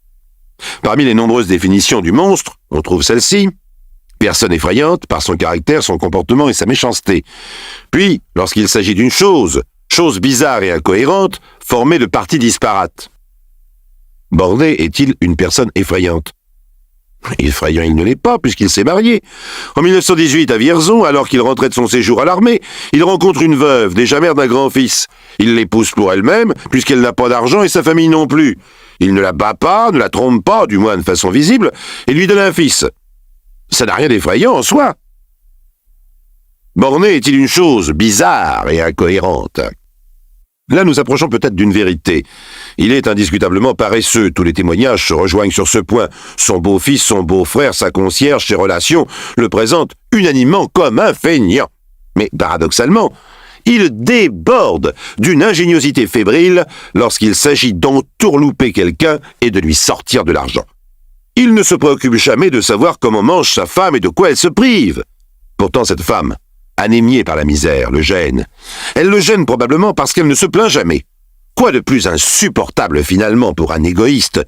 S2: Parmi les nombreuses définitions du monstre, on trouve celle-ci: personne effrayante par son caractère, son comportement et sa méchanceté. Puis, lorsqu'il s'agit d'une chose bizarre et incohérente, formée de parties disparates. Bornet est-il une personne effrayante? Effrayant, il ne l'est pas, puisqu'il s'est marié. En 1918, à Vierzon, alors qu'il rentrait de son séjour à l'armée, il rencontre une veuve, déjà mère d'un grand-fils. Il l'épouse pour elle-même, puisqu'elle n'a pas d'argent et sa famille non plus. Il ne la bat pas, ne la trompe pas, du moins de façon visible, et lui donne un fils. Ça n'a rien d'effrayant en soi. Bornet est-il une chose bizarre et incohérente? Là, nous approchons peut-être d'une vérité. Il est indiscutablement paresseux. Tous les témoignages se rejoignent sur ce point. Son beau-fils, son beau-frère, sa concierge, ses relations le présentent unanimement comme un feignant. Mais paradoxalement, il déborde d'une ingéniosité fébrile lorsqu'il s'agit d'entourlouper quelqu'un et de lui sortir de l'argent. Il ne se préoccupe jamais de savoir comment mange sa femme et de quoi elle se prive. Pourtant, cette femme, anémiée par la misère, le gêne. Elle le gêne probablement parce qu'elle ne se plaint jamais. Quoi de plus insupportable finalement pour un égoïste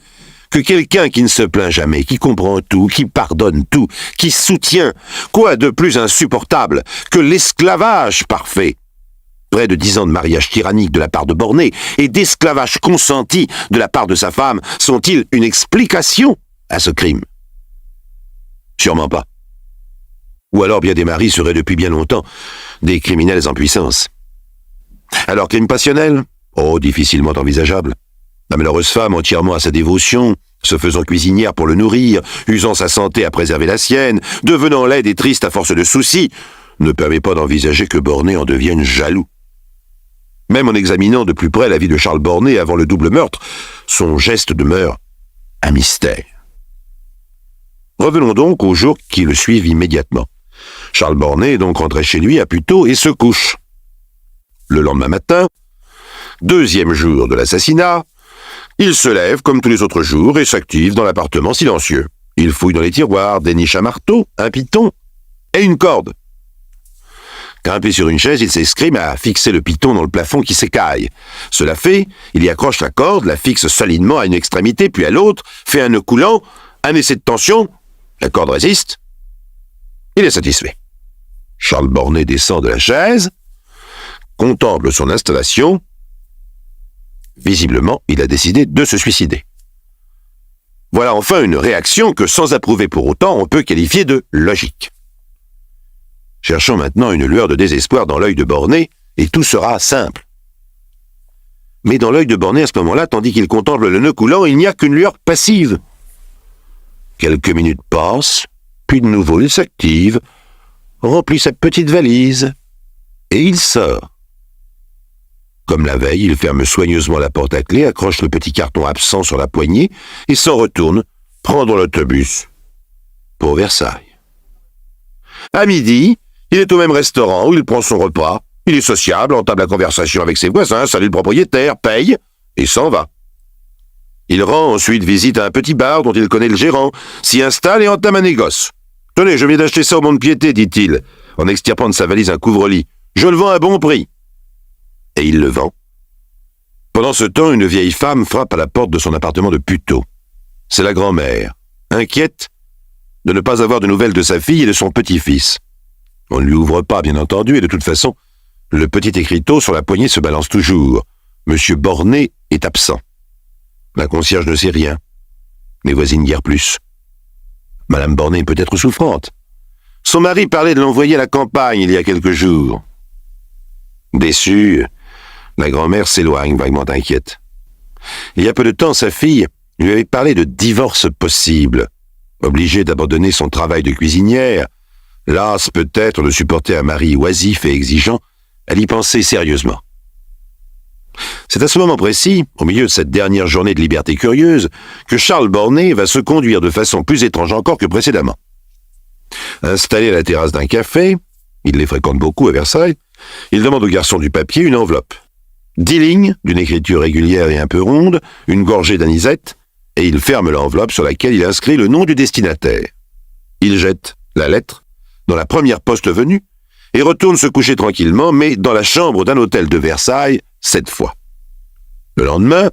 S2: que quelqu'un qui ne se plaint jamais, qui comprend tout, qui pardonne tout, qui soutient? Quoi de plus insupportable que l'esclavage parfait? Près de 10 ans de mariage tyrannique de la part de Bornet et d'esclavage consenti de la part de sa femme sont-ils une explication à ce crime? Sûrement pas. Ou alors bien des maris seraient depuis bien longtemps des criminels en puissance. Alors crime passionnel? Oh, difficilement envisageable. La malheureuse femme, entièrement à sa dévotion, se faisant cuisinière pour le nourrir, usant sa santé à préserver la sienne, devenant laide et triste à force de soucis, ne permet pas d'envisager que Bornet en devienne jaloux. Même en examinant de plus près la vie de Charles Bornet avant le double meurtre, son geste demeure un mystère. Revenons donc aux jours qui le suivent immédiatement. Charles Bornet est donc rentré chez lui à plus tôt et se couche. Le lendemain matin, 2e jour de l'assassinat, il se lève comme tous les autres jours et s'active dans l'appartement silencieux. Il fouille dans les tiroirs, déniche un marteau, un piton et une corde. Grimpé sur une chaise, il s'escrime à fixer le piton dans le plafond qui s'écaille. Cela fait, il y accroche la corde, la fixe solidement à une extrémité puis à l'autre, fait un nœud coulant, un essai de tension La corde résiste. Il est satisfait. Charles Bornet descend de la chaise, contemple son installation. Visiblement, il a décidé de se suicider. Voilà enfin une réaction que, sans approuver pour autant, on peut qualifier de logique. Cherchons maintenant une lueur de désespoir dans l'œil de Bornet, et tout sera simple. Mais dans l'œil de Bornet, à ce moment-là, tandis qu'il contemple le nœud coulant, il n'y a qu'une lueur passive. Quelques minutes passent, puis de nouveau il s'active, remplit sa petite valise, et il sort. Comme la veille, il ferme soigneusement la porte à clé, accroche le petit carton absent sur la poignée, et s'en retourne, prendre l'autobus pour Versailles. À midi, il est au même restaurant où il prend son repas. Il est sociable, entame la conversation avec ses voisins, salue le propriétaire, paye, et s'en va. Il rend ensuite visite à un petit bar dont il connaît le gérant, s'y installe et entame un négoce. « Tenez, je viens d'acheter ça au mont-de-piété, dit-il, en extirpant de sa valise un couvre-lit. Je le vends à bon prix. » Et il le vend. Pendant ce temps, une vieille femme frappe à la porte de son appartement de Puteaux. C'est la grand-mère, inquiète de ne pas avoir de nouvelles de sa fille et de son petit-fils. On ne lui ouvre pas, bien entendu, et de toute façon, le petit écriteau sur la poignée se balance toujours. Monsieur Bornet est absent. La concierge ne sait rien. Les voisines guère plus. Madame Bornet peut être souffrante. Son mari parlait de l'envoyer à la campagne il y a quelques jours. Déçue, la grand-mère s'éloigne, vaguement inquiète. Il y a peu de temps, sa fille lui avait parlé de divorce possible. Obligée d'abandonner son travail de cuisinière, lasse peut-être de supporter un mari oisif et exigeant, elle y pensait sérieusement. C'est à ce moment précis, au milieu de cette dernière journée de liberté curieuse, que Charles Bornet va se conduire de façon plus étrange encore que précédemment. Installé à la terrasse d'un café, il les fréquente beaucoup à Versailles, il demande au garçon du papier une enveloppe. 10 lignes, d'une écriture régulière et un peu ronde, une gorgée d'anisette, et il ferme l'enveloppe sur laquelle il inscrit le nom du destinataire. Il jette la lettre dans la première poste venue et retourne se coucher tranquillement, mais dans la chambre d'un hôtel de Versailles, cette fois. Le lendemain,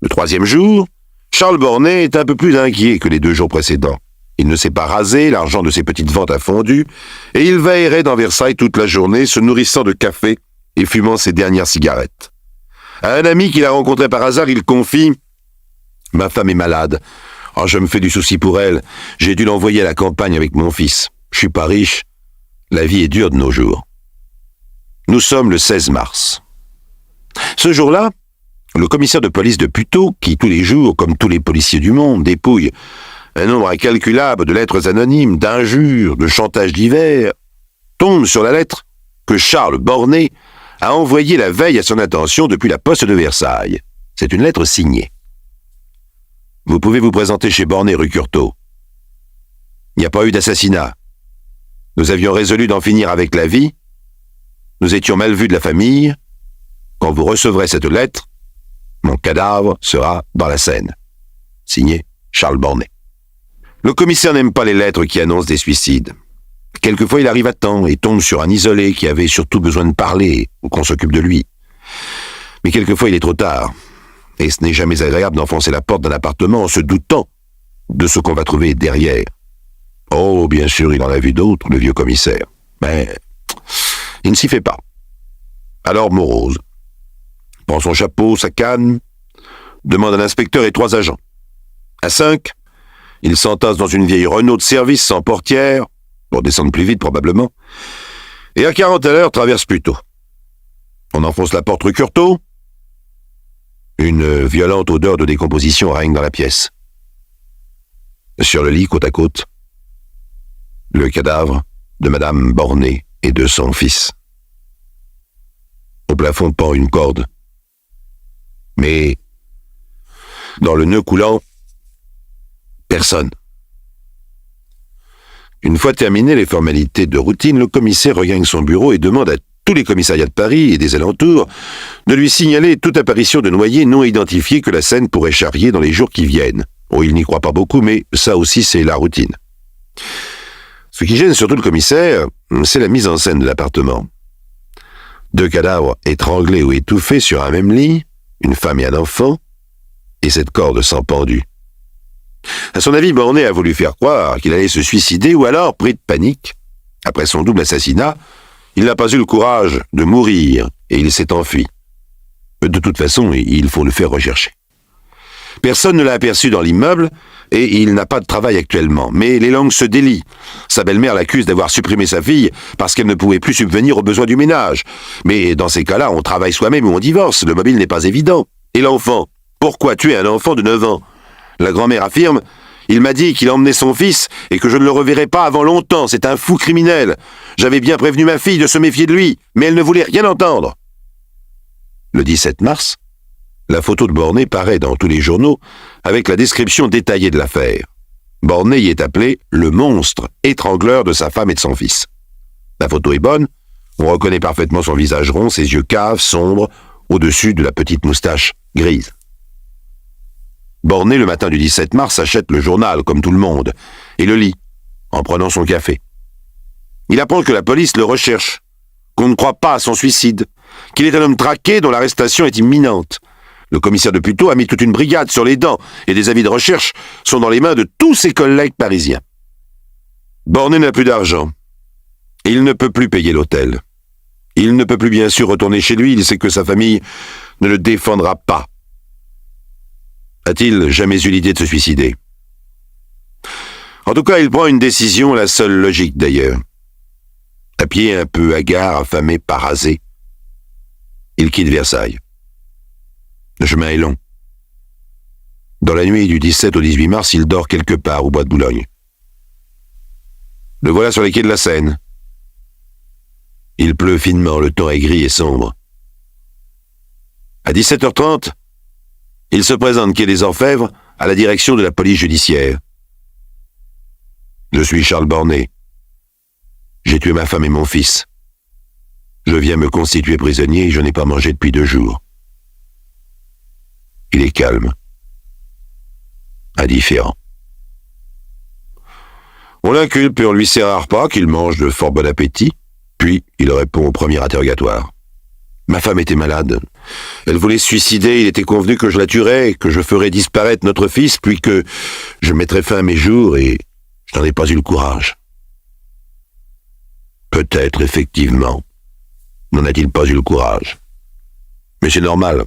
S2: le 3e jour, Charles Bornet est un peu plus inquiet que les 2 jours précédents. Il ne s'est pas rasé, l'argent de ses petites ventes a fondu, et il va errer dans Versailles toute la journée, se nourrissant de café et fumant ses dernières cigarettes. À un ami qu'il a rencontré par hasard, il confie « Ma femme est malade. Oh, je me fais du souci pour elle. J'ai dû l'envoyer à la campagne avec mon fils. Je suis pas riche. La vie est dure de nos jours. » Nous sommes le 16 mars. Ce jour-là, le commissaire de police de Puteaux, qui tous les jours, comme tous les policiers du monde, dépouille un nombre incalculable de lettres anonymes, d'injures, de chantages divers, tombe sur la lettre que Charles Bornet a envoyée la veille à son attention depuis la poste de Versailles. C'est une lettre signée. Vous pouvez vous présenter chez Bornet, rue Curtot. Il n'y a pas eu d'assassinat. Nous avions résolu d'en finir avec la vie. Nous étions mal vus de la famille. Quand vous recevrez cette lettre, mon cadavre sera dans la Seine. Signé Charles Bornet. Le commissaire n'aime pas les lettres qui annoncent des suicides. Quelquefois, il arrive à temps et tombe sur un isolé qui avait surtout besoin de parler ou qu'on s'occupe de lui. Mais quelquefois, il est trop tard. Et ce n'est jamais agréable d'enfoncer la porte d'un appartement en se doutant de ce qu'on va trouver derrière. Oh, bien sûr, il en a vu d'autres, le vieux commissaire. Mais il ne s'y fait pas. Alors, morose. Prend son chapeau, sa canne, demande un inspecteur et 3 agents. À 5, il s'entasse dans une vieille Renault de service sans portière, pour descendre plus vite probablement, et à 40 à l'heure traverse Puteaux. On enfonce la porte rue Curtot. Une violente odeur de décomposition règne dans la pièce. Sur le lit, côte à côte, le cadavre de Madame Bornet et de son fils. Au plafond pend une corde. Mais, dans le nœud coulant, personne. Une fois terminées les formalités de routine, le commissaire regagne son bureau et demande à tous les commissariats de Paris et des alentours de lui signaler toute apparition de noyés non identifiés que la Seine pourrait charrier dans les jours qui viennent. Oh, il n'y croit pas beaucoup, mais ça aussi c'est la routine. Ce qui gêne surtout le commissaire, c'est la mise en scène de l'appartement. 2 cadavres étranglés ou étouffés sur un même lit, une femme et un enfant, et cette corde sans pendu. À son avis, Bornet a voulu faire croire qu'il allait se suicider ou alors, pris de panique, après son double assassinat, il n'a pas eu le courage de mourir et il s'est enfui. De toute façon, il faut le faire rechercher. Personne ne l'a aperçu dans l'immeuble et il n'a pas de travail actuellement. Mais les langues se délient. Sa belle-mère l'accuse d'avoir supprimé sa fille parce qu'elle ne pouvait plus subvenir aux besoins du ménage. Mais dans ces cas-là, on travaille soi-même ou on divorce. Le mobile n'est pas évident. Et l'enfant? Pourquoi tuer un enfant de 9 ans? La grand-mère affirme: il m'a dit qu'il emmenait son fils et que je ne le reverrai pas avant longtemps. C'est un fou criminel. J'avais bien prévenu ma fille de se méfier de lui, mais elle ne voulait rien entendre. Le 17 mars, la photo de Bornet paraît dans tous les journaux avec la description détaillée de l'affaire. Bornet y est appelé le monstre étrangleur de sa femme et de son fils. La photo est bonne, on reconnaît parfaitement son visage rond, ses yeux caves, sombres, au-dessus de la petite moustache grise. Bornet, le matin du 17 mars, achète le journal, comme tout le monde, et le lit, en prenant son café. Il apprend que la police le recherche, qu'on ne croit pas à son suicide, qu'il est un homme traqué dont l'arrestation est imminente. Le commissaire de Puteaux a mis toute une brigade sur les dents et des avis de recherche sont dans les mains de tous ses collègues parisiens. Bornet n'a plus d'argent. Il ne peut plus payer l'hôtel. Il ne peut plus bien sûr retourner chez lui, il sait que sa famille ne le défendra pas. A-t-il jamais eu l'idée de se suicider? En tout cas, il prend une décision, la seule logique d'ailleurs. À pied, un peu hagard, affamé, parasé, il quitte Versailles. Le chemin est long. Dans la nuit du 17 au 18 mars, il dort quelque part au bois de Boulogne. Le voilà sur les quais de la Seine. Il pleut finement, le temps est gris et sombre. À 17h30, il se présente quai des Orfèvres à la direction de la police judiciaire. Je suis Charles Bornet. J'ai tué ma femme et mon fils. Je viens me constituer prisonnier et je n'ai pas mangé depuis 2 jours. Il est calme. Indifférent. On l'inculpe et on lui sert un repas qu'il mange de fort bon appétit, puis il répond au premier interrogatoire. Ma femme était malade. Elle voulait se suicider, il était convenu que je la tuerais, que je ferais disparaître notre fils, puis que je mettrais fin à mes jours et je n'en ai pas eu le courage. Peut-être, effectivement, n'en a-t-il pas eu le courage. Mais c'est normal.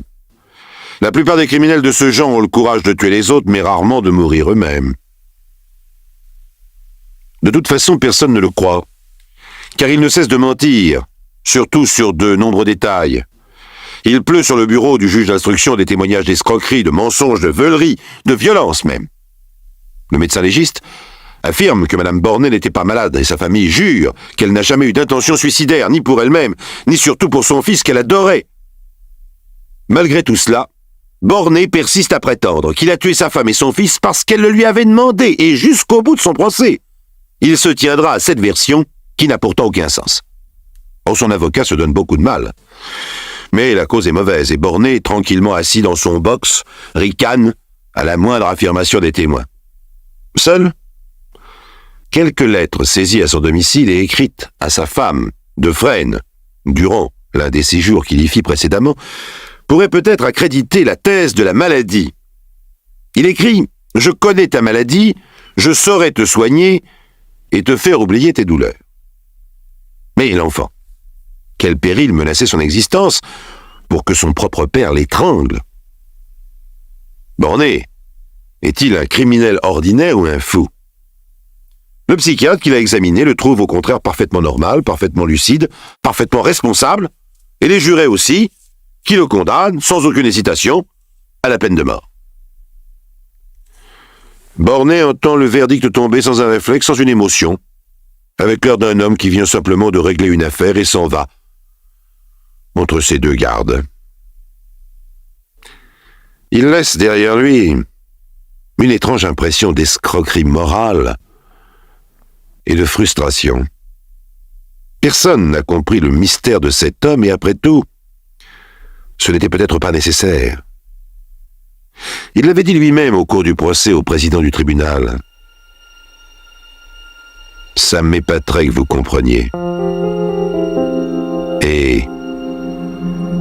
S2: La plupart des criminels de ce genre ont le courage de tuer les autres, mais rarement de mourir eux-mêmes. De toute façon, personne ne le croit, car il ne cesse de mentir, surtout sur de nombreux détails. Il pleut sur le bureau du juge d'instruction des témoignages d'escroquerie, de mensonges, de veuleries, de violence même. Le médecin légiste affirme que Mme Bornet n'était pas malade et sa famille jure qu'elle n'a jamais eu d'intention suicidaire, ni pour elle-même, ni surtout pour son fils qu'elle adorait. Malgré tout cela, Bornet persiste à prétendre qu'il a tué sa femme et son fils parce qu'elle le lui avait demandé, et jusqu'au bout de son procès. Il se tiendra à cette version qui n'a pourtant aucun sens. Or, son avocat se donne beaucoup de mal. Mais la cause est mauvaise, et Bornet, tranquillement assis dans son box, ricane à la moindre affirmation des témoins. Seul, quelques lettres saisies à son domicile et écrites à sa femme, de Fresnes, durant l'un des séjours qu'il y fit précédemment, pourraient peut-être accréditer la thèse de la maladie. Il écrit « Je connais ta maladie, je saurais te soigner et te faire oublier tes douleurs. » Mais l'enfant, quel péril menaçait son existence pour que son propre père l'étrangle? Bornet est-il un criminel ordinaire ou un fou? Le psychiatre qui l'a examiné le trouve au contraire parfaitement normal, parfaitement lucide, parfaitement responsable, et les jurés aussi, qui le condamnent, sans aucune hésitation, à la peine de mort. Bornet entend le verdict tomber sans un réflexe, sans une émotion, avec l'air d'un homme qui vient simplement de régler une affaire et s'en va, entre ses 2 gardes. Il laisse derrière lui une étrange impression d'escroquerie morale et de frustration. Personne n'a compris le mystère de cet homme et après tout, ce n'était peut-être pas nécessaire. Il l'avait dit lui-même au cours du procès au président du tribunal. Ça m'épaterait que vous compreniez. Et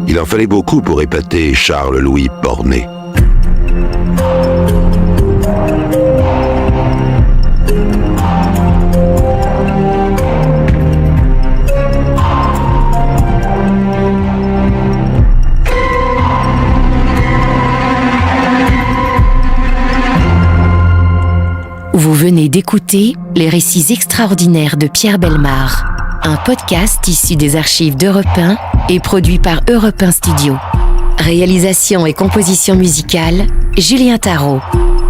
S2: il en fallait beaucoup pour épater Charles-Louis Bornet.
S1: venez d'écouter Les récits extraordinaires de Pierre Bellemare, un podcast issu des archives d'Europe 1 et produit par Europe 1 Studio. Réalisation et composition musicale, Julien Tarot.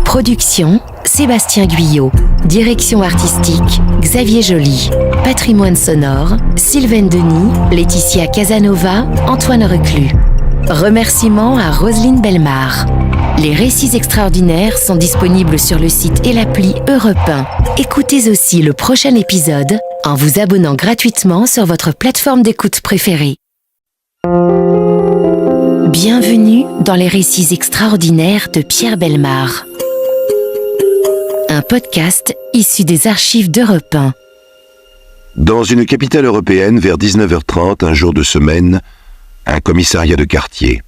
S1: Production, Sébastien Guyot. Direction artistique, Xavier Joly. Patrimoine sonore, Sylvaine Denis, Laetitia Casanova, Antoine Reclus. Remerciements à Roselyne Bellemare. Les récits extraordinaires sont disponibles sur le site et l'appli Europe 1. Écoutez aussi le prochain épisode en vous abonnant gratuitement sur votre plateforme d'écoute préférée. Bienvenue dans les récits extraordinaires de Pierre Bellemare. Un podcast issu des archives d'Europe 1.
S2: Dans une capitale européenne, vers 19h30, un jour de semaine, un commissariat de quartier.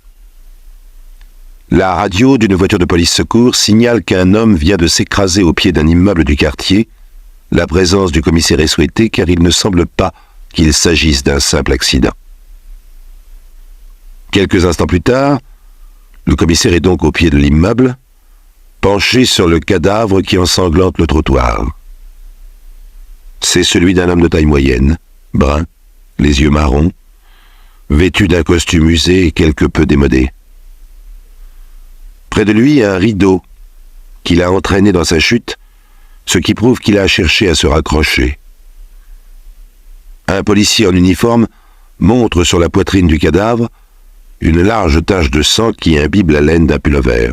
S2: La radio d'une voiture de police secours signale qu'un homme vient de s'écraser au pied d'un immeuble du quartier. La présence du commissaire est souhaitée car il ne semble pas qu'il s'agisse d'un simple accident. Quelques instants plus tard, le commissaire est donc au pied de l'immeuble, penché sur le cadavre qui ensanglante le trottoir. C'est celui d'un homme de taille moyenne, brun, les yeux marrons, vêtu d'un costume usé et quelque peu démodé. Près de lui, un rideau qui l'a entraîné dans sa chute, ce qui prouve qu'il a cherché à se raccrocher. Un policier en uniforme montre sur la poitrine du cadavre une large tache de sang qui imbibe la laine d'un pullover.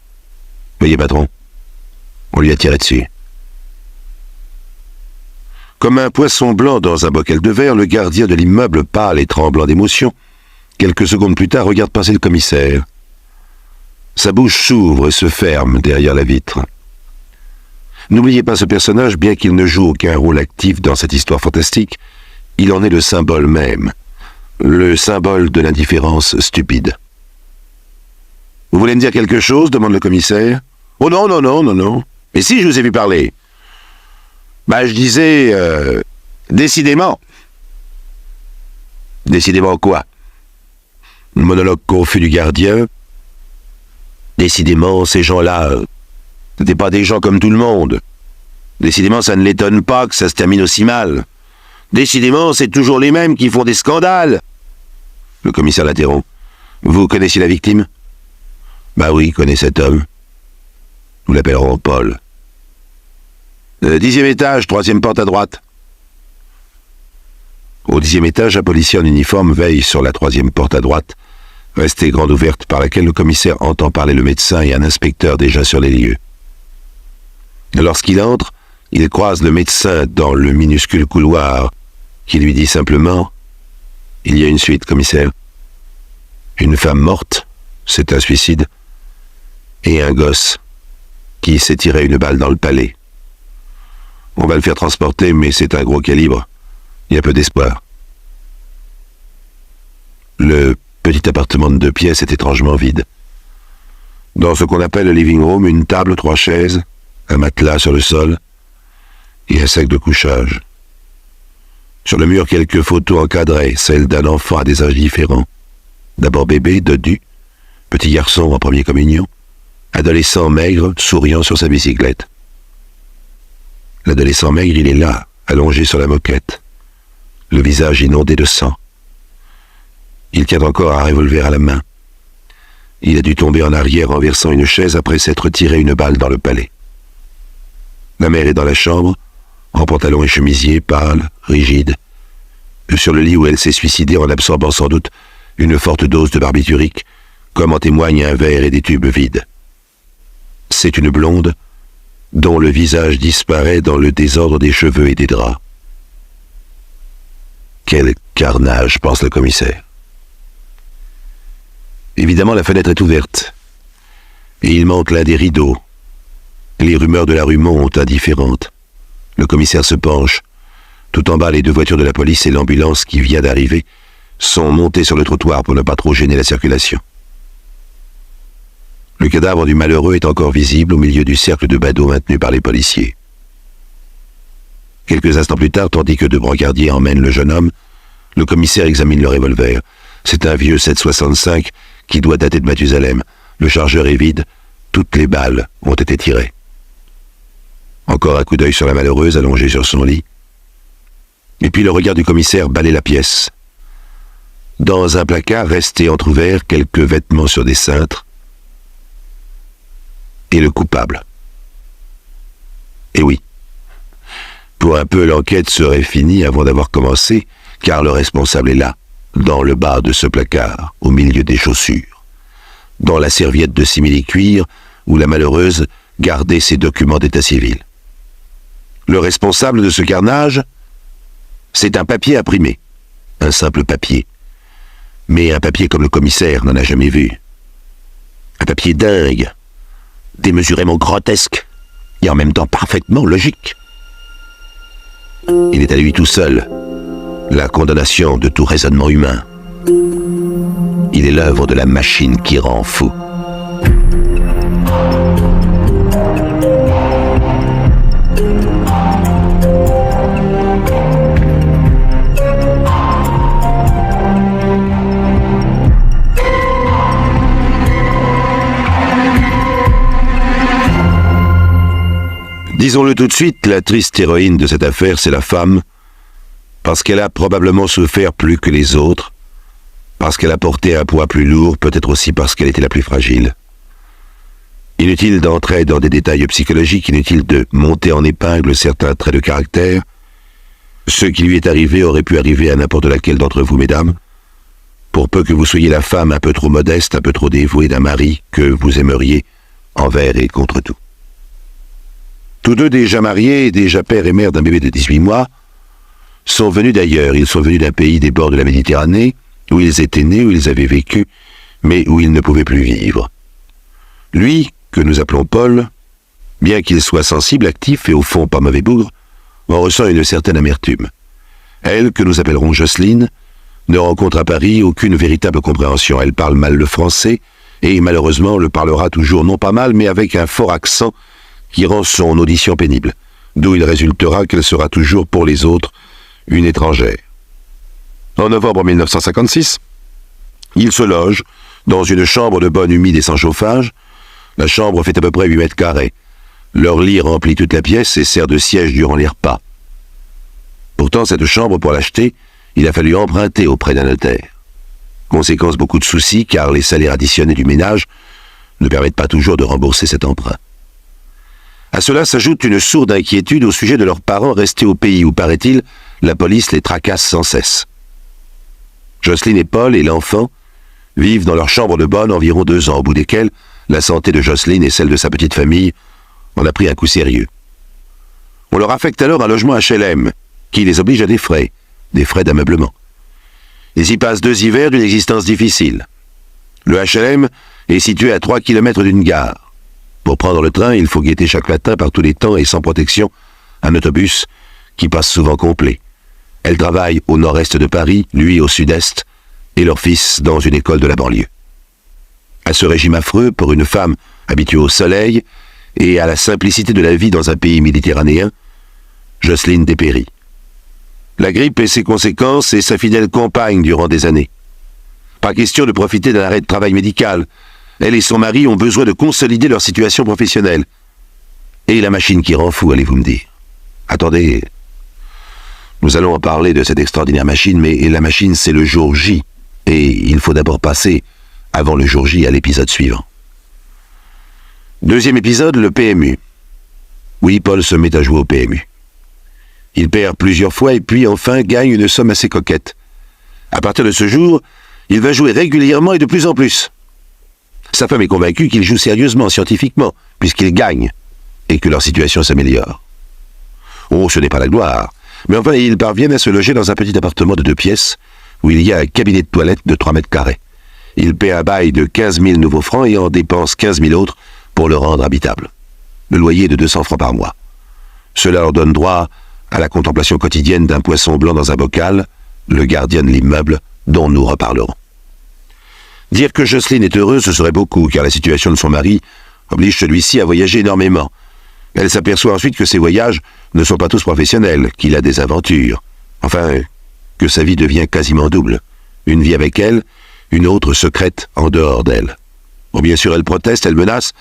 S2: « Voyez, patron, on lui a tiré dessus. » Comme un poisson blanc dans un bocal de verre, le gardien de l'immeuble, pâle et tremblant d'émotion, quelques secondes plus tard, regarde passer le commissaire. Sa bouche s'ouvre et se ferme derrière la vitre. N'oubliez pas ce personnage, bien qu'il ne joue aucun rôle actif dans cette histoire fantastique, il en est le symbole même, le symbole de l'indifférence stupide. « Vous voulez me dire quelque chose ?» demande le commissaire. « Oh non. Mais si, je vous ai vu parler. » Je disais... décidément. Décidément quoi ? Le monologue confus du gardien. Décidément, ces gens-là, c'était pas des gens comme tout le monde. Décidément, ça ne l'étonne pas que ça se termine aussi mal. Décidément, c'est toujours les mêmes qui font des scandales. Le commissaire l'interrompt. Vous connaissiez la victime ? Oui, connais cet homme. Nous l'appellerons Paul. 10e étage, 3e porte à droite. Au 10e étage, un policier en uniforme veille sur la 3e porte à droite, restée grande ouverte, par laquelle le commissaire entend parler le médecin et un inspecteur déjà sur les lieux. Lorsqu'il entre, il croise le médecin dans le minuscule couloir, qui lui dit simplement « Il y a une suite, commissaire. Une femme morte, c'est un suicide, et un gosse qui s'est tiré une balle dans le palais. On va le faire transporter, mais c'est un gros calibre. Il y a peu d'espoir. » Le petit appartement de 2 pièces est étrangement vide. Dans ce qu'on appelle le living room, une table, 3 chaises, un matelas sur le sol et un sac de couchage. Sur le mur, quelques photos encadrées, celles d'un enfant à des âges différents. D'abord bébé, dodu, petit garçon en première communion, adolescent maigre, souriant sur sa bicyclette. L'adolescent maigre, il est là, allongé sur la moquette, le visage inondé de sang. Il tient encore un revolver à la main. Il a dû tomber en arrière en versant une chaise après s'être tiré une balle dans le palais. La mère est dans la chambre, en pantalon et chemisier, pâle, rigide, sur le lit où elle s'est suicidée en absorbant sans doute une forte dose de barbiturique, comme en témoigne un verre et des tubes vides. C'est une blonde dont le visage disparaît dans le désordre des cheveux et des draps. Quel carnage, pense le commissaire. Évidemment, la fenêtre est ouverte, et il manque l'un des rideaux. Les rumeurs de la rue montent, indifférentes. Le commissaire se penche. Tout en bas, les 2 voitures de la police et l'ambulance qui vient d'arriver sont montées sur le trottoir pour ne pas trop gêner la circulation. Le cadavre du malheureux est encore visible au milieu du cercle de badauds maintenu par les policiers. Quelques instants plus tard, tandis que 2 brancardiers emmènent le jeune homme, le commissaire examine le revolver. C'est un vieux 7,65 qui doit dater de Mathusalem. Le chargeur est vide, toutes les balles ont été tirées. Encore un coup d'œil sur la malheureuse allongée sur son lit. Et puis le regard du commissaire balait la pièce. Dans un placard resté entrouvert, quelques vêtements sur des cintres. Et le coupable. Et oui. Pour un peu, l'enquête serait finie avant d'avoir commencé, car le responsable est là, dans le bas de ce placard, au milieu des chaussures, dans la serviette de simili-cuir où la malheureuse gardait ses documents d'état civil. Le responsable de ce carnage, c'est un papier imprimé, un simple papier, mais un papier comme le commissaire n'en a jamais vu. Un papier dingue, démesurément grotesque, et en même temps parfaitement logique. Il est à lui tout seul, la condamnation de tout raisonnement humain. Il est l'œuvre de la machine qui rend fou. Disons-le tout de suite, la triste héroïne de cette affaire, c'est la femme, parce qu'elle a probablement souffert plus que les autres, parce qu'elle a porté un poids plus lourd, peut-être aussi parce qu'elle était la plus fragile. Inutile d'entrer dans des détails psychologiques, inutile de monter en épingle certains traits de caractère. Ce qui lui est arrivé aurait pu arriver à n'importe laquelle d'entre vous, mesdames, pour peu que vous soyez la femme un peu trop modeste, un peu trop dévouée d'un mari que vous aimeriez envers et contre tout. Tous deux déjà mariés, déjà père et mère d'un bébé de 18 mois, sont venus d'ailleurs. Ils sont venus d'un pays des bords de la Méditerranée, où ils étaient nés, où ils avaient vécu, mais où ils ne pouvaient plus vivre. Lui, que nous appelons Paul, bien qu'il soit sensible, actif et au fond pas mauvais bougre, en ressent une certaine amertume. Elle, que nous appellerons Jocelyne, ne rencontre à Paris aucune véritable compréhension. Elle parle mal le français, et malheureusement le parlera toujours non pas mal, mais avec un fort accent qui rend son audition pénible, d'où il résultera qu'elle sera toujours pour les autres une étrangère. En novembre 1956, il se loge dans une chambre de bonne humide et sans chauffage. La chambre fait à peu près 8 mètres carrés. Leur lit remplit toute la pièce et sert de siège durant les repas. Pourtant, cette chambre, pour l'acheter, il a fallu emprunter auprès d'un notaire. Conséquence, beaucoup de soucis, car les salaires additionnés du ménage ne permettent pas toujours de rembourser cet emprunt. À cela s'ajoute une sourde inquiétude au sujet de leurs parents restés au pays où, paraît-il, la police les tracasse sans cesse. Jocelyne et Paul et l'enfant vivent dans leur chambre de bonne environ 2 ans, au bout desquels la santé de Jocelyne et celle de sa petite famille en a pris un coup sérieux. On leur affecte alors un logement HLM, qui les oblige à des frais d'ameublement. Ils y passent 2 hivers d'une existence difficile. Le HLM est situé à 3 km d'une gare. Pour prendre le train, il faut guetter chaque matin par tous les temps et sans protection un autobus qui passe souvent complet. Elle travaille au nord-est de Paris, lui au sud-est, et leur fils dans une école de la banlieue. À ce régime affreux, pour une femme habituée au soleil et à la simplicité de la vie dans un pays méditerranéen, Jocelyne dépérit. La grippe et ses conséquences et sa fidèle compagne durant des années. Pas question de profiter d'un arrêt de travail médical. Elle et son mari ont besoin de consolider leur situation professionnelle. Et la machine qui rend fou, allez-vous me dire. Attendez, nous allons en parler de cette extraordinaire machine, mais la machine, c'est le jour J. Et il faut d'abord passer, avant le jour J, à l'épisode suivant. 2e épisode, le PMU. Oui, Paul se met à jouer au PMU. Il perd plusieurs fois et puis enfin gagne une somme assez coquette. À partir de ce jour, il va jouer régulièrement et de plus en plus. Sa femme est convaincue qu'il joue sérieusement, scientifiquement, puisqu'il gagne, et que leur situation s'améliore. Oh, ce n'est pas la gloire, mais enfin, ils parviennent à se loger dans un petit appartement de 2 pièces, où il y a un cabinet de toilette de 3 mètres carrés. Il paie un bail de 15 000 nouveaux francs et en dépense 15 000 autres pour le rendre habitable. Le loyer est de 200 francs par mois. Cela leur donne droit à la contemplation quotidienne d'un poisson blanc dans un bocal, le gardien de l'immeuble, dont nous reparlerons. Dire que Jocelyne est heureuse, ce serait beaucoup, car la situation de son mari oblige celui-ci à voyager énormément. Elle s'aperçoit ensuite que ses voyages ne sont pas tous professionnels, qu'il a des aventures. Enfin, que sa vie devient quasiment double. Une vie avec elle, une autre secrète en dehors d'elle. Bon, bien sûr, elle proteste, elle menace,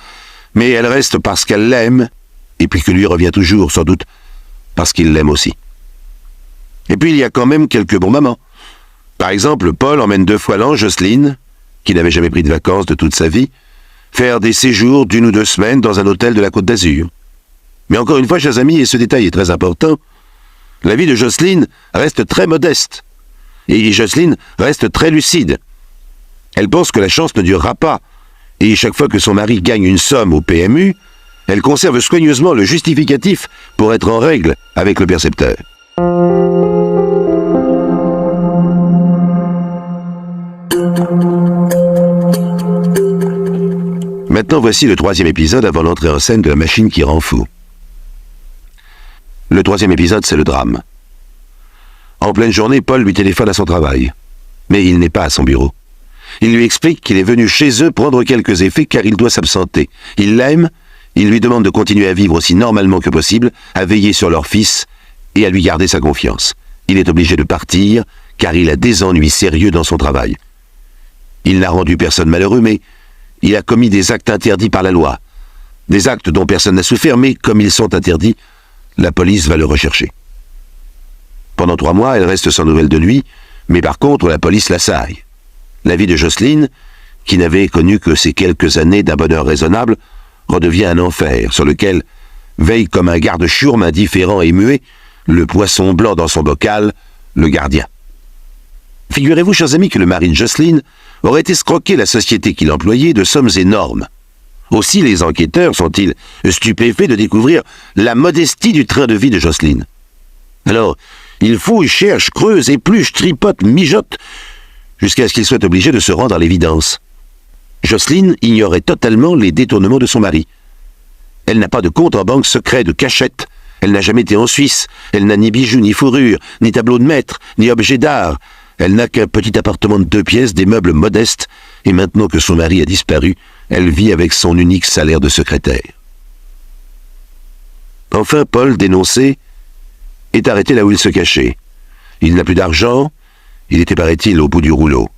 S2: mais elle reste parce qu'elle l'aime et puis que lui revient toujours, sans doute, parce qu'il l'aime aussi. Et puis il y a quand même quelques bons moments. Par exemple, Paul emmène 2 fois l'an Jocelyne, qui n'avait jamais pris de vacances de toute sa vie, faire des séjours d'1 ou 2 semaines dans un hôtel de la Côte d'Azur. Mais encore une fois, chers amis, et ce détail est très important, la vie de Jocelyne reste très modeste. Et Jocelyne reste très lucide. Elle pense que la chance ne durera pas. Et chaque fois que son mari gagne une somme au PMU, elle conserve soigneusement le justificatif pour être en règle avec le percepteur. Maintenant, voici le 3e épisode avant l'entrée en scène de la machine qui rend fou. Le 3e épisode, c'est le drame. En pleine journée, Paul lui téléphone à son travail. Mais il n'est pas à son bureau. Il lui explique qu'il est venu chez eux prendre quelques effets car il doit s'absenter. Il l'aime, il lui demande de continuer à vivre aussi normalement que possible, à veiller sur leur fils et à lui garder sa confiance. Il est obligé de partir car il a des ennuis sérieux dans son travail. Il n'a rendu personne malheureux, mais il a commis des actes interdits par la loi. Des actes dont personne n'a souffert, mais comme ils sont interdits, la police va le rechercher. Pendant 3 mois, elle reste sans nouvelles de lui, mais par contre, la police l'assaille. La vie de Jocelyne, qui n'avait connu que ces quelques années d'un bonheur raisonnable, redevient un enfer, sur lequel veille comme un garde-chourme indifférent et muet, le poisson blanc dans son bocal, le gardien. Figurez-vous, chers amis, que le mari de Jocelyne aurait escroqué la société qu'il employait de sommes énormes. Aussi les enquêteurs sont-ils stupéfaits de découvrir la modestie du train de vie de Jocelyne. Alors, ils fouillent, cherchent, creusent, épluchent, tripotent, mijotent, jusqu'à ce qu'ils soient obligés de se rendre à l'évidence. Jocelyne ignorait totalement les détournements de son mari. Elle n'a pas de compte en banque secret, de cachette. Elle n'a jamais été en Suisse. Elle n'a ni bijoux, ni fourrure, ni tableau de maître, ni objet d'art. Elle n'a qu'un petit appartement de 2 pièces, des meubles modestes, et maintenant que son mari a disparu, elle vit avec son unique salaire de secrétaire. Enfin, Paul, dénoncé, est arrêté là où il se cachait. Il n'a plus d'argent, il était, paraît-il, au bout du rouleau.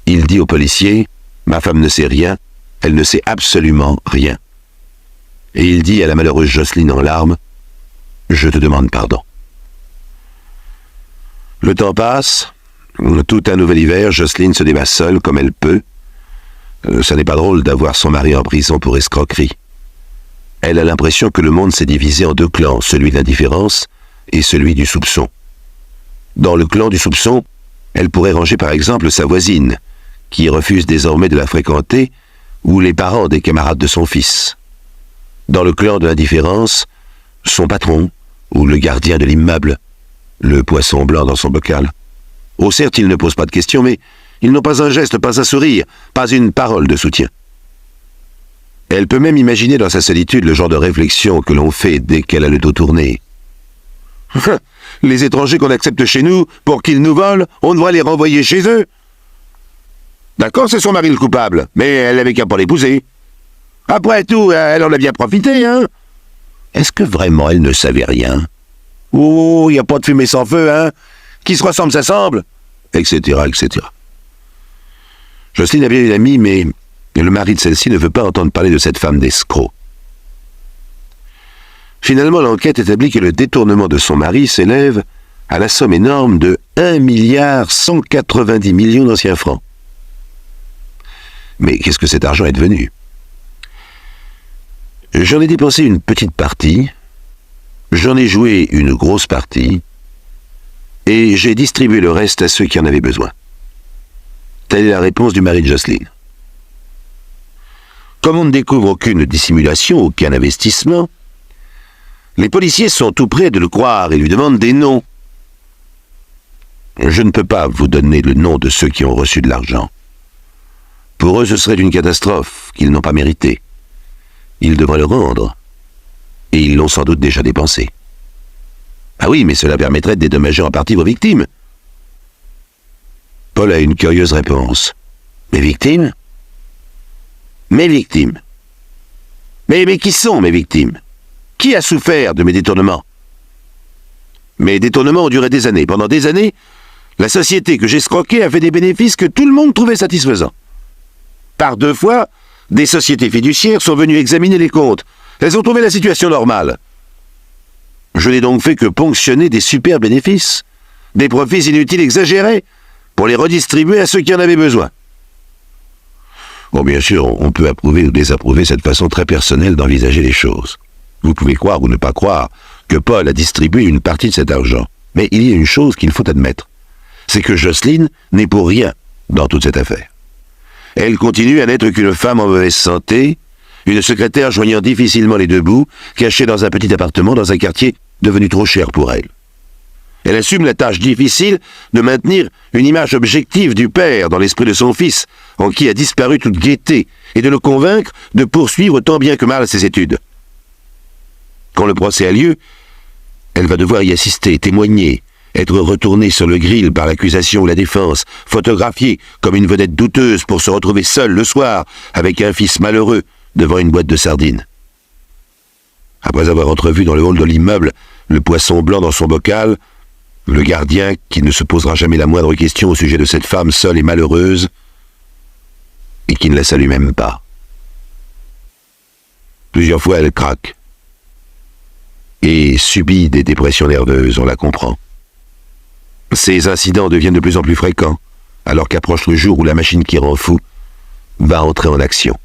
S2: Il dit au policier, « Ma femme ne sait rien, elle ne sait absolument rien. » Et il dit à la malheureuse Jocelyne en larmes, « Je te demande pardon. » Le temps passe, tout un nouvel hiver, Jocelyne se débat seule comme elle peut. Ça n'est pas drôle d'avoir son mari en prison pour escroquerie. Elle a l'impression que le monde s'est divisé en 2 clans, celui de l'indifférence et celui du soupçon. Dans le clan du soupçon, elle pourrait ranger par exemple sa voisine, qui refuse désormais de la fréquenter, ou les parents des camarades de son fils. Dans le clan de l'indifférence, son patron, ou le gardien de l'immeuble, le poisson blanc dans son bocal. Oh certes, ils ne posent pas de questions, mais ils n'ont pas un geste, pas un sourire, pas une parole de soutien. Elle peut même imaginer dans sa solitude le genre de réflexion que l'on fait dès qu'elle a le dos tourné. Les étrangers qu'on accepte chez nous pour qu'ils nous volent, on devrait les renvoyer chez eux. D'accord, c'est son mari le coupable, mais elle n'avait qu'à pas l'épouser. Après tout, elle en a bien profité, hein. Est-ce que vraiment elle ne savait rien? Oh, il n'y a pas de fumée sans feu, hein. Qui se ressemble s'assemble, etc., etc. Jocelyne a bien une amie, mais le mari de celle-ci ne veut pas entendre parler de cette femme d'escroc. Finalement, l'enquête établit que le détournement de son mari s'élève à la somme énorme de 1,190 milliard d'anciens francs. Mais qu'est-ce que cet argent est devenu? J'en ai dépensé une petite partie, j'en ai joué une grosse partie, et j'ai distribué le reste à ceux qui en avaient besoin. Telle est la réponse du mari de Jocelyne. Comme on ne découvre aucune dissimulation, aucun investissement, les policiers sont tout près de le croire et lui demandent des noms. Je ne peux pas vous donner le nom de ceux qui ont reçu de l'argent. Pour eux, ce serait une catastrophe qu'ils n'ont pas méritée. Ils devraient le rendre. Et ils l'ont sans doute déjà dépensé. Ah oui, mais cela permettrait de dédommager en partie vos victimes. Paul a une curieuse réponse. Mes victimes? Mes victimes. Mais qui sont mes victimes? Qui a souffert de mes détournements? Mes détournements ont duré des années. Pendant des années, la société que j'ai escroquée a fait des bénéfices que tout le monde trouvait satisfaisants. Par 2 fois, des sociétés fiduciaires sont venues examiner les comptes. Elles ont trouvé la situation normale. Je n'ai donc fait que ponctionner des super bénéfices, des profits inutiles exagérés, pour les redistribuer à ceux qui en avaient besoin. Bon, bien sûr, on peut approuver ou désapprouver cette façon très personnelle d'envisager les choses. Vous pouvez croire ou ne pas croire que Paul a distribué une partie de cet argent. Mais il y a une chose qu'il faut admettre, c'est que Jocelyne n'est pour rien dans toute cette affaire. Elle continue à n'être qu'une femme en mauvaise santé, une secrétaire joignant difficilement les deux bouts, cachée dans un petit appartement dans un quartier devenu trop cher pour elle. Elle assume la tâche difficile de maintenir une image objective du père dans l'esprit de son fils, en qui a disparu toute gaieté, et de le convaincre de poursuivre tant bien que mal ses études. Quand le procès a lieu, elle va devoir y assister, témoigner, être retournée sur le grill par l'accusation ou la défense, photographiée comme une vedette douteuse pour se retrouver seule le soir avec un fils malheureux devant une boîte de sardines. Après avoir entrevu dans le hall de l'immeuble le poisson blanc dans son bocal, le gardien qui ne se posera jamais la moindre question au sujet de cette femme seule et malheureuse, et qui ne la salue même pas. Plusieurs fois, elle craque et subit des dépressions nerveuses, on la comprend. Ces incidents deviennent de plus en plus fréquents, alors qu'approche le jour où la machine qui rend fou va entrer en action.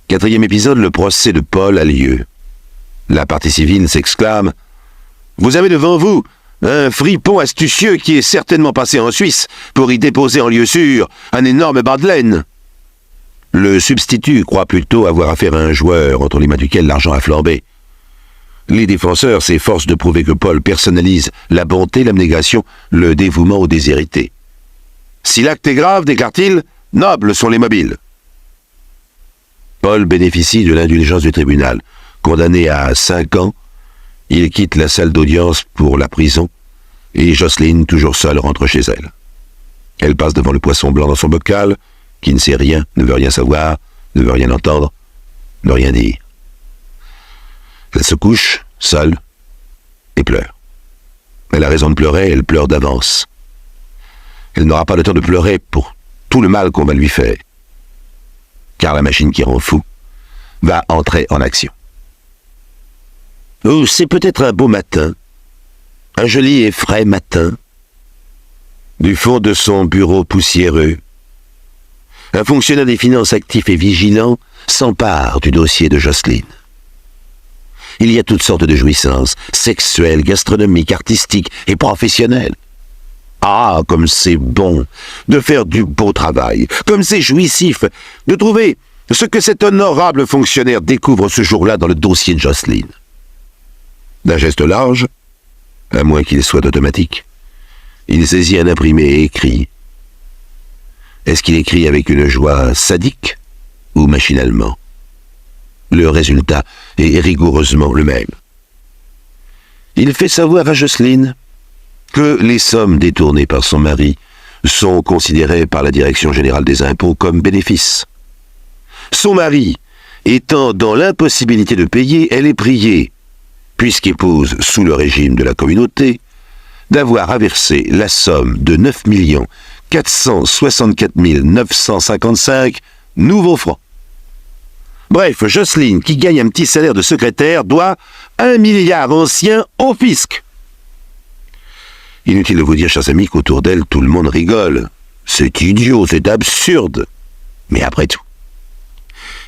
S2: 4e épisode, le procès de Paul a lieu. La partie civile s'exclame « Vous avez devant vous un fripon astucieux qui est certainement passé en Suisse pour y déposer en lieu sûr un énorme bas de laine. » Le substitut croit plutôt avoir affaire à un joueur entre les mains duquel l'argent a flambé. Les défenseurs s'efforcent de prouver que Paul personnalise la bonté, l'abnégation, le dévouement aux déshérités. Si l'acte est grave, déclare-t-il, nobles sont les mobiles. Paul bénéficie de l'indulgence du tribunal. Condamné à 5 ans, il quitte la salle d'audience pour la prison et Jocelyne, toujours seule, rentre chez elle. Elle passe devant le poisson blanc dans son bocal, qui ne sait rien, ne veut rien savoir, ne veut rien entendre, ne rien dire. Elle se couche, seule, et pleure. Elle a raison de pleurer, elle pleure d'avance. Elle n'aura pas le temps de pleurer pour tout le mal qu'on va lui faire, car la machine qui rend fou va entrer en action. Ou c'est peut-être un beau matin, un joli et frais matin, du fond de son bureau poussiéreux, un fonctionnaire des finances actif et vigilant s'empare du dossier de Jocelyne. Il y a toutes sortes de jouissances, sexuelles, gastronomiques, artistiques et professionnelles. Ah, comme c'est bon de faire du beau travail, comme c'est jouissif de trouver ce que cet honorable fonctionnaire découvre ce jour-là dans le dossier de Jocelyne. D'un geste large, à moins qu'il soit automatique, il saisit un imprimé et écrit. Est-ce qu'il écrit avec une joie sadique ou machinalement? Le résultat est rigoureusement le même. Il fait savoir à Jocelyne que les sommes détournées par son mari sont considérées par la Direction générale des impôts comme bénéfices. Son mari étant dans l'impossibilité de payer, elle est priée, puisqu'épouse sous le régime de la communauté, d'avoir à verser la somme de 9 464 955 nouveaux francs. Bref, Jocelyne, qui gagne un petit salaire de secrétaire, doit 1 milliard ancien au fisc. Inutile de vous dire, chers amis, qu'autour d'elle, tout le monde rigole. C'est idiot, c'est absurde. Mais après tout.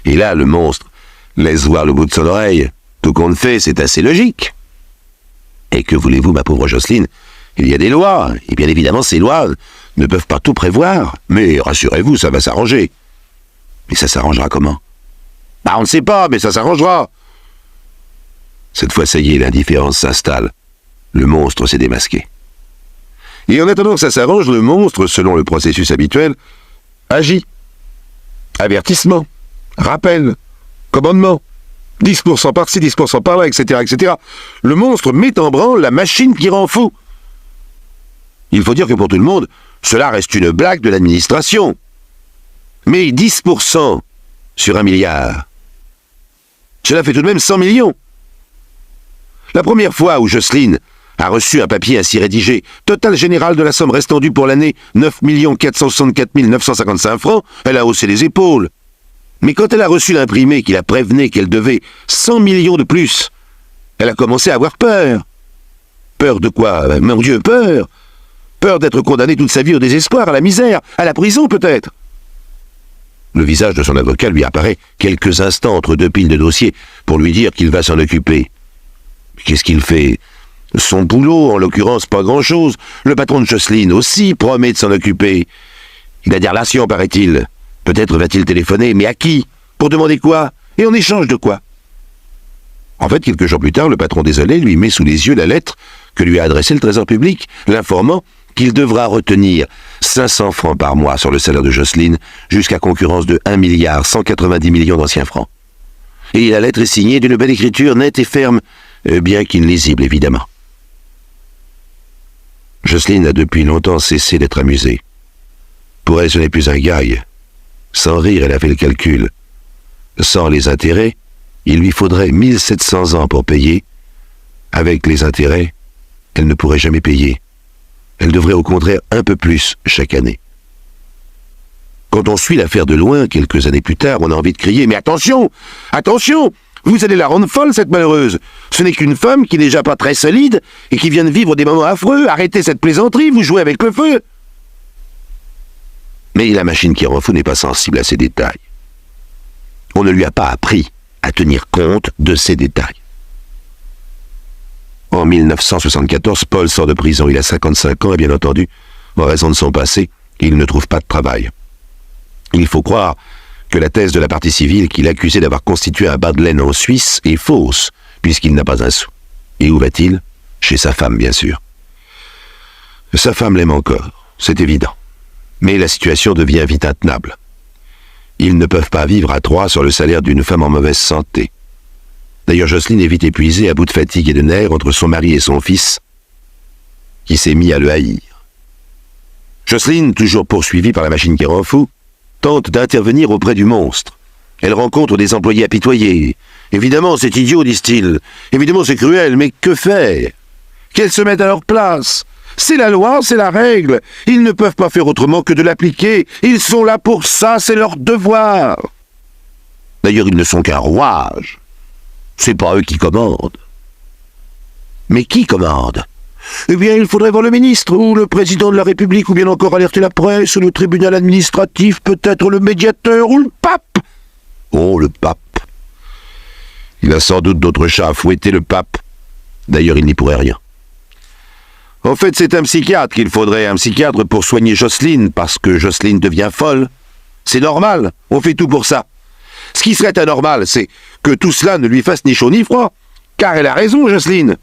S2: Et là, le monstre laisse voir le bout de son oreille. Tout compte fait, c'est assez logique. Et que voulez-vous, ma pauvre Jocelyne? Il y a des lois, et bien évidemment, ces lois ne peuvent pas tout prévoir. Mais rassurez-vous, ça va s'arranger. Mais ça s'arrangera comment? On ne sait pas, mais ça s'arrangera. Cette fois, ça y est, l'indifférence s'installe. Le monstre s'est démasqué. Et en attendant que ça s'arrange, le monstre, selon le processus habituel, agit. Avertissement, rappel, commandement, 10% par-ci, 10% par-là, etc., etc. Le monstre met en branle la machine qui rend fou. Il faut dire que pour tout le monde, cela reste une blague de l'administration. Mais 10% sur 1 milliard, cela fait tout de même 100 millions. La première fois où Jocelyne a reçu un papier ainsi rédigé, total général de la somme restant due pour l'année, 9 464 955 francs, elle a haussé les épaules. Mais quand elle a reçu l'imprimé qui la prévenait qu'elle devait 100 millions de plus, elle a commencé à avoir peur. Peur de quoi? Mon Dieu, peur! Peur d'être condamnée toute sa vie au désespoir, à la misère, à la prison peut-être. Le visage de son avocat lui apparaît quelques instants entre deux piles de dossiers pour lui dire qu'il va s'en occuper. Qu'est-ce qu'il fait? Son boulot, en l'occurrence, pas grand-chose. Le patron de Jocelyne aussi promet de s'en occuper. Il a des relations, paraît-il. Peut-être va-t-il téléphoner, mais à qui? Pour demander quoi? Et en échange de quoi? En fait, quelques jours plus tard, le patron désolé lui met sous les yeux la lettre que lui a adressée le Trésor public, l'informant qu'il devra retenir 500 francs par mois sur le salaire de Jocelyne jusqu'à concurrence de 1,190 milliard d'anciens francs. Et la lettre est signée d'une belle écriture nette et ferme, bien qu'inlisible évidemment. Jocelyne a depuis longtemps cessé d'être amusée. Pour elle, ce n'est plus un gag. Sans rire, elle a fait le calcul. Sans les intérêts, il lui faudrait 1700 ans pour payer. Avec les intérêts, elle ne pourrait jamais payer. Elle devrait au contraire un peu plus chaque année. Quand on suit l'affaire de loin, quelques années plus tard, on a envie de crier « Mais attention! Attention! Vous allez la rendre folle, cette malheureuse! Ce n'est qu'une femme qui n'est déjà pas très solide et qui vient de vivre des moments affreux. Arrêtez cette plaisanterie, vous jouez avec le feu !» Mais la machine qui rend fou n'est pas sensible à ces détails. On ne lui a pas appris à tenir compte de ces détails. En 1974, Paul sort de prison. Il a 55 ans et bien entendu, en raison de son passé, il ne trouve pas de travail. Il faut croire que la thèse de la partie civile qu'il accusait d'avoir constitué un bas de laine en Suisse est fausse, puisqu'il n'a pas un sou. Et où va-t-il? Chez sa femme, bien sûr. Sa femme l'aime encore, c'est évident. Mais la situation devient vite intenable. Ils ne peuvent pas vivre à trois sur le salaire d'une femme en mauvaise santé. D'ailleurs, Jocelyne est vite épuisée, à bout de fatigue et de nerfs, entre son mari et son fils, qui s'est mis à le haïr. Jocelyne, toujours poursuivie par la machine qui rend fou, tente d'intervenir auprès du monstre. Elle rencontre des employés apitoyés. Évidemment, c'est idiot, disent-ils. Évidemment, c'est cruel, mais que faire? Qu'elles se mettent à leur place. C'est la loi, c'est la règle. Ils ne peuvent pas faire autrement que de l'appliquer. Ils sont là pour ça, c'est leur devoir. D'ailleurs, ils ne sont qu'un rouage. C'est pas eux qui commandent. Mais qui commande? Eh bien, il faudrait voir le ministre, ou le président de la République, ou bien encore alerter la presse, ou le tribunal administratif, peut-être le médiateur, ou le pape. Oh, le pape. Il a sans doute d'autres chats à fouetter, le pape. D'ailleurs, il n'y pourrait rien. En fait, c'est un psychiatre qu'il faudrait, un psychiatre pour soigner Jocelyne, parce que Jocelyne devient folle. C'est normal, on fait tout pour ça. Ce qui serait anormal, c'est que tout cela ne lui fasse ni chaud ni froid. Car elle a raison, Jocelyne.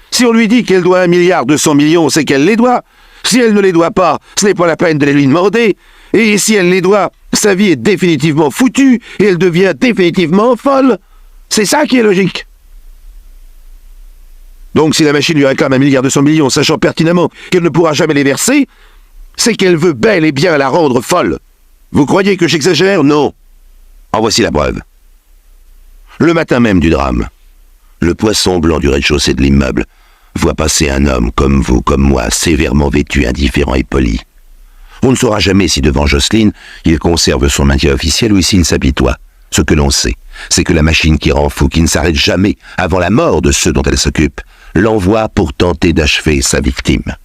S2: Si on lui dit qu'elle doit 1,2 milliard, c'est qu'elle les doit. Si elle ne les doit pas, ce n'est pas la peine de les lui demander. Et si elle les doit, sa vie est définitivement foutue et elle devient définitivement folle. C'est ça qui est logique. Donc si la machine lui réclame 1,2 milliard, sachant pertinemment qu'elle ne pourra jamais les verser, c'est qu'elle veut bel et bien la rendre folle. Vous croyez que j'exagère? Non. En voici la preuve. Le matin même du drame, le poisson blanc du rez-de-chaussée de l'immeuble voit passer un homme comme vous, comme moi, sévèrement vêtu, indifférent et poli. On ne saura jamais si devant Jocelyne, il conserve son maintien officiel ou s'il s'apitoie. Ce que l'on sait, c'est que la machine qui rend fou, qui ne s'arrête jamais avant la mort de ceux dont elle s'occupe, l'envoie pour tenter d'achever sa victime.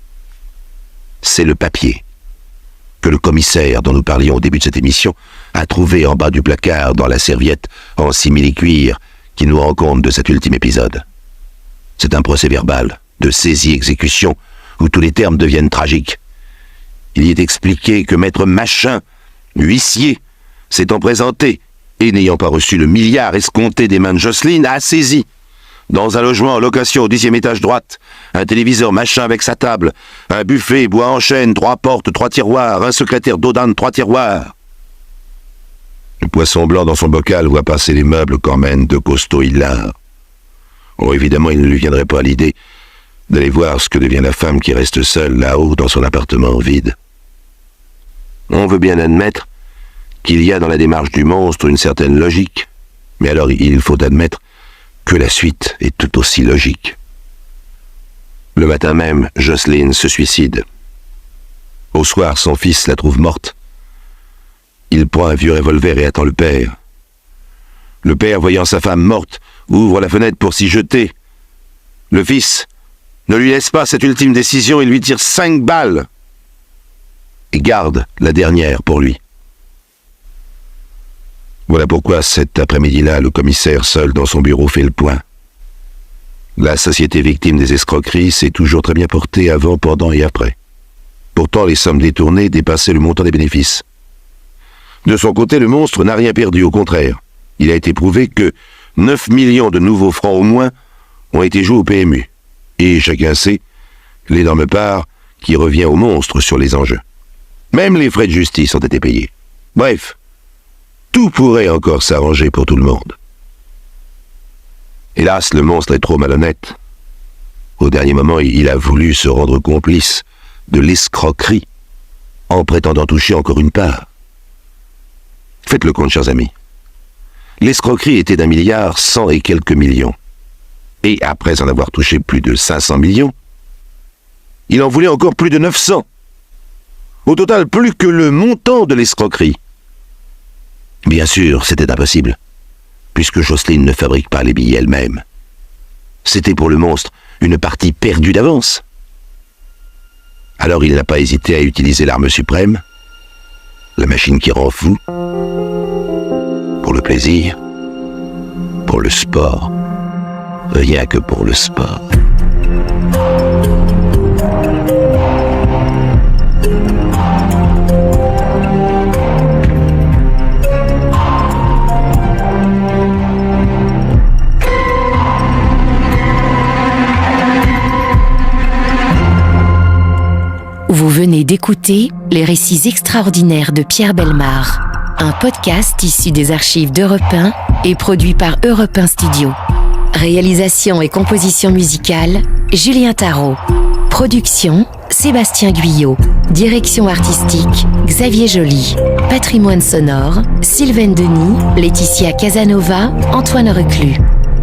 S2: C'est le papier que le commissaire dont nous parlions au début de cette émission a trouvé en bas du placard dans la serviette en simili-cuir qui nous rend compte de cet ultime épisode. C'est un procès-verbal de saisie-exécution où tous les termes deviennent tragiques. Il y est expliqué que maître Machin, huissier, s'étant présenté et n'ayant pas reçu le milliard escompté des mains de Jocelyne, a saisi, dans un logement en location au 10e étage droite, un téléviseur Machin avec sa table, un buffet bois en chêne, 3 portes, 3 tiroirs, un secrétaire d'Audane, 3 tiroirs. Le poisson blanc dans son bocal voit passer les meubles qu'emmènent 2 costauds hilars. Oh, évidemment, il ne lui viendrait pas à l'idée d'aller voir ce que devient la femme qui reste seule là-haut dans son appartement vide. On veut bien admettre qu'il y a dans la démarche du monstre une certaine logique, mais alors il faut admettre que la suite est tout aussi logique. Le matin même, Jocelyne se suicide. Au soir, son fils la trouve morte. Il prend un vieux revolver et attend le père, Le père, voyant sa femme morte, ouvre la fenêtre pour s'y jeter. Le fils ne lui laisse pas cette ultime décision et lui tire 5 balles. Et garde la dernière pour lui. Voilà pourquoi cet après-midi-là, le commissaire seul dans son bureau fait le point. La société victime des escroqueries s'est toujours très bien portée avant, pendant et après. Pourtant, les sommes détournées dépassaient le montant des bénéfices. De son côté, le monstre n'a rien perdu, au contraire. Il a été prouvé que 9 millions de nouveaux francs au moins ont été joués au PMU. Et chacun sait l'énorme part qui revient au monstre sur les enjeux. Même les frais de justice ont été payés. Bref, tout pourrait encore s'arranger pour tout le monde. Hélas, le monstre est trop malhonnête. Au dernier moment, il a voulu se rendre complice de l'escroquerie en prétendant toucher encore une part. Faites le compte, chers amis. L'escroquerie était d'1 milliard 100 et quelques millions. Et après en avoir touché plus de 500 millions, il en voulait encore plus de 900. Au total, plus que le montant de l'escroquerie. Bien sûr, c'était impossible, puisque Jocelyne ne fabrique pas les billets elle-même. C'était pour le monstre une partie perdue d'avance. Alors il n'a pas hésité à utiliser l'arme suprême, la machine qui rend fou, pour le plaisir, pour le sport, rien que pour le sport.
S1: Vous venez d'écouter Les récits extraordinaires de Pierre Bellemare, un podcast issu des archives d'Europe 1 et produit par Europe 1 Studio. Réalisation et composition musicale, Julien Tarot. Production, Sébastien Guyot. Direction artistique, Xavier Joly. Patrimoine sonore, Sylvain Denis, Laetitia Casanova, Antoine Reclus.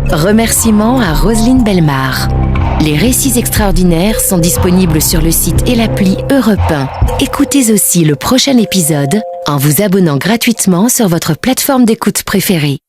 S1: Remerciements à Roselyne Bellemare. Les récits extraordinaires sont disponibles sur le site et l'appli Europe 1. Écoutez aussi le prochain épisode en vous abonnant gratuitement sur votre plateforme d'écoute préférée.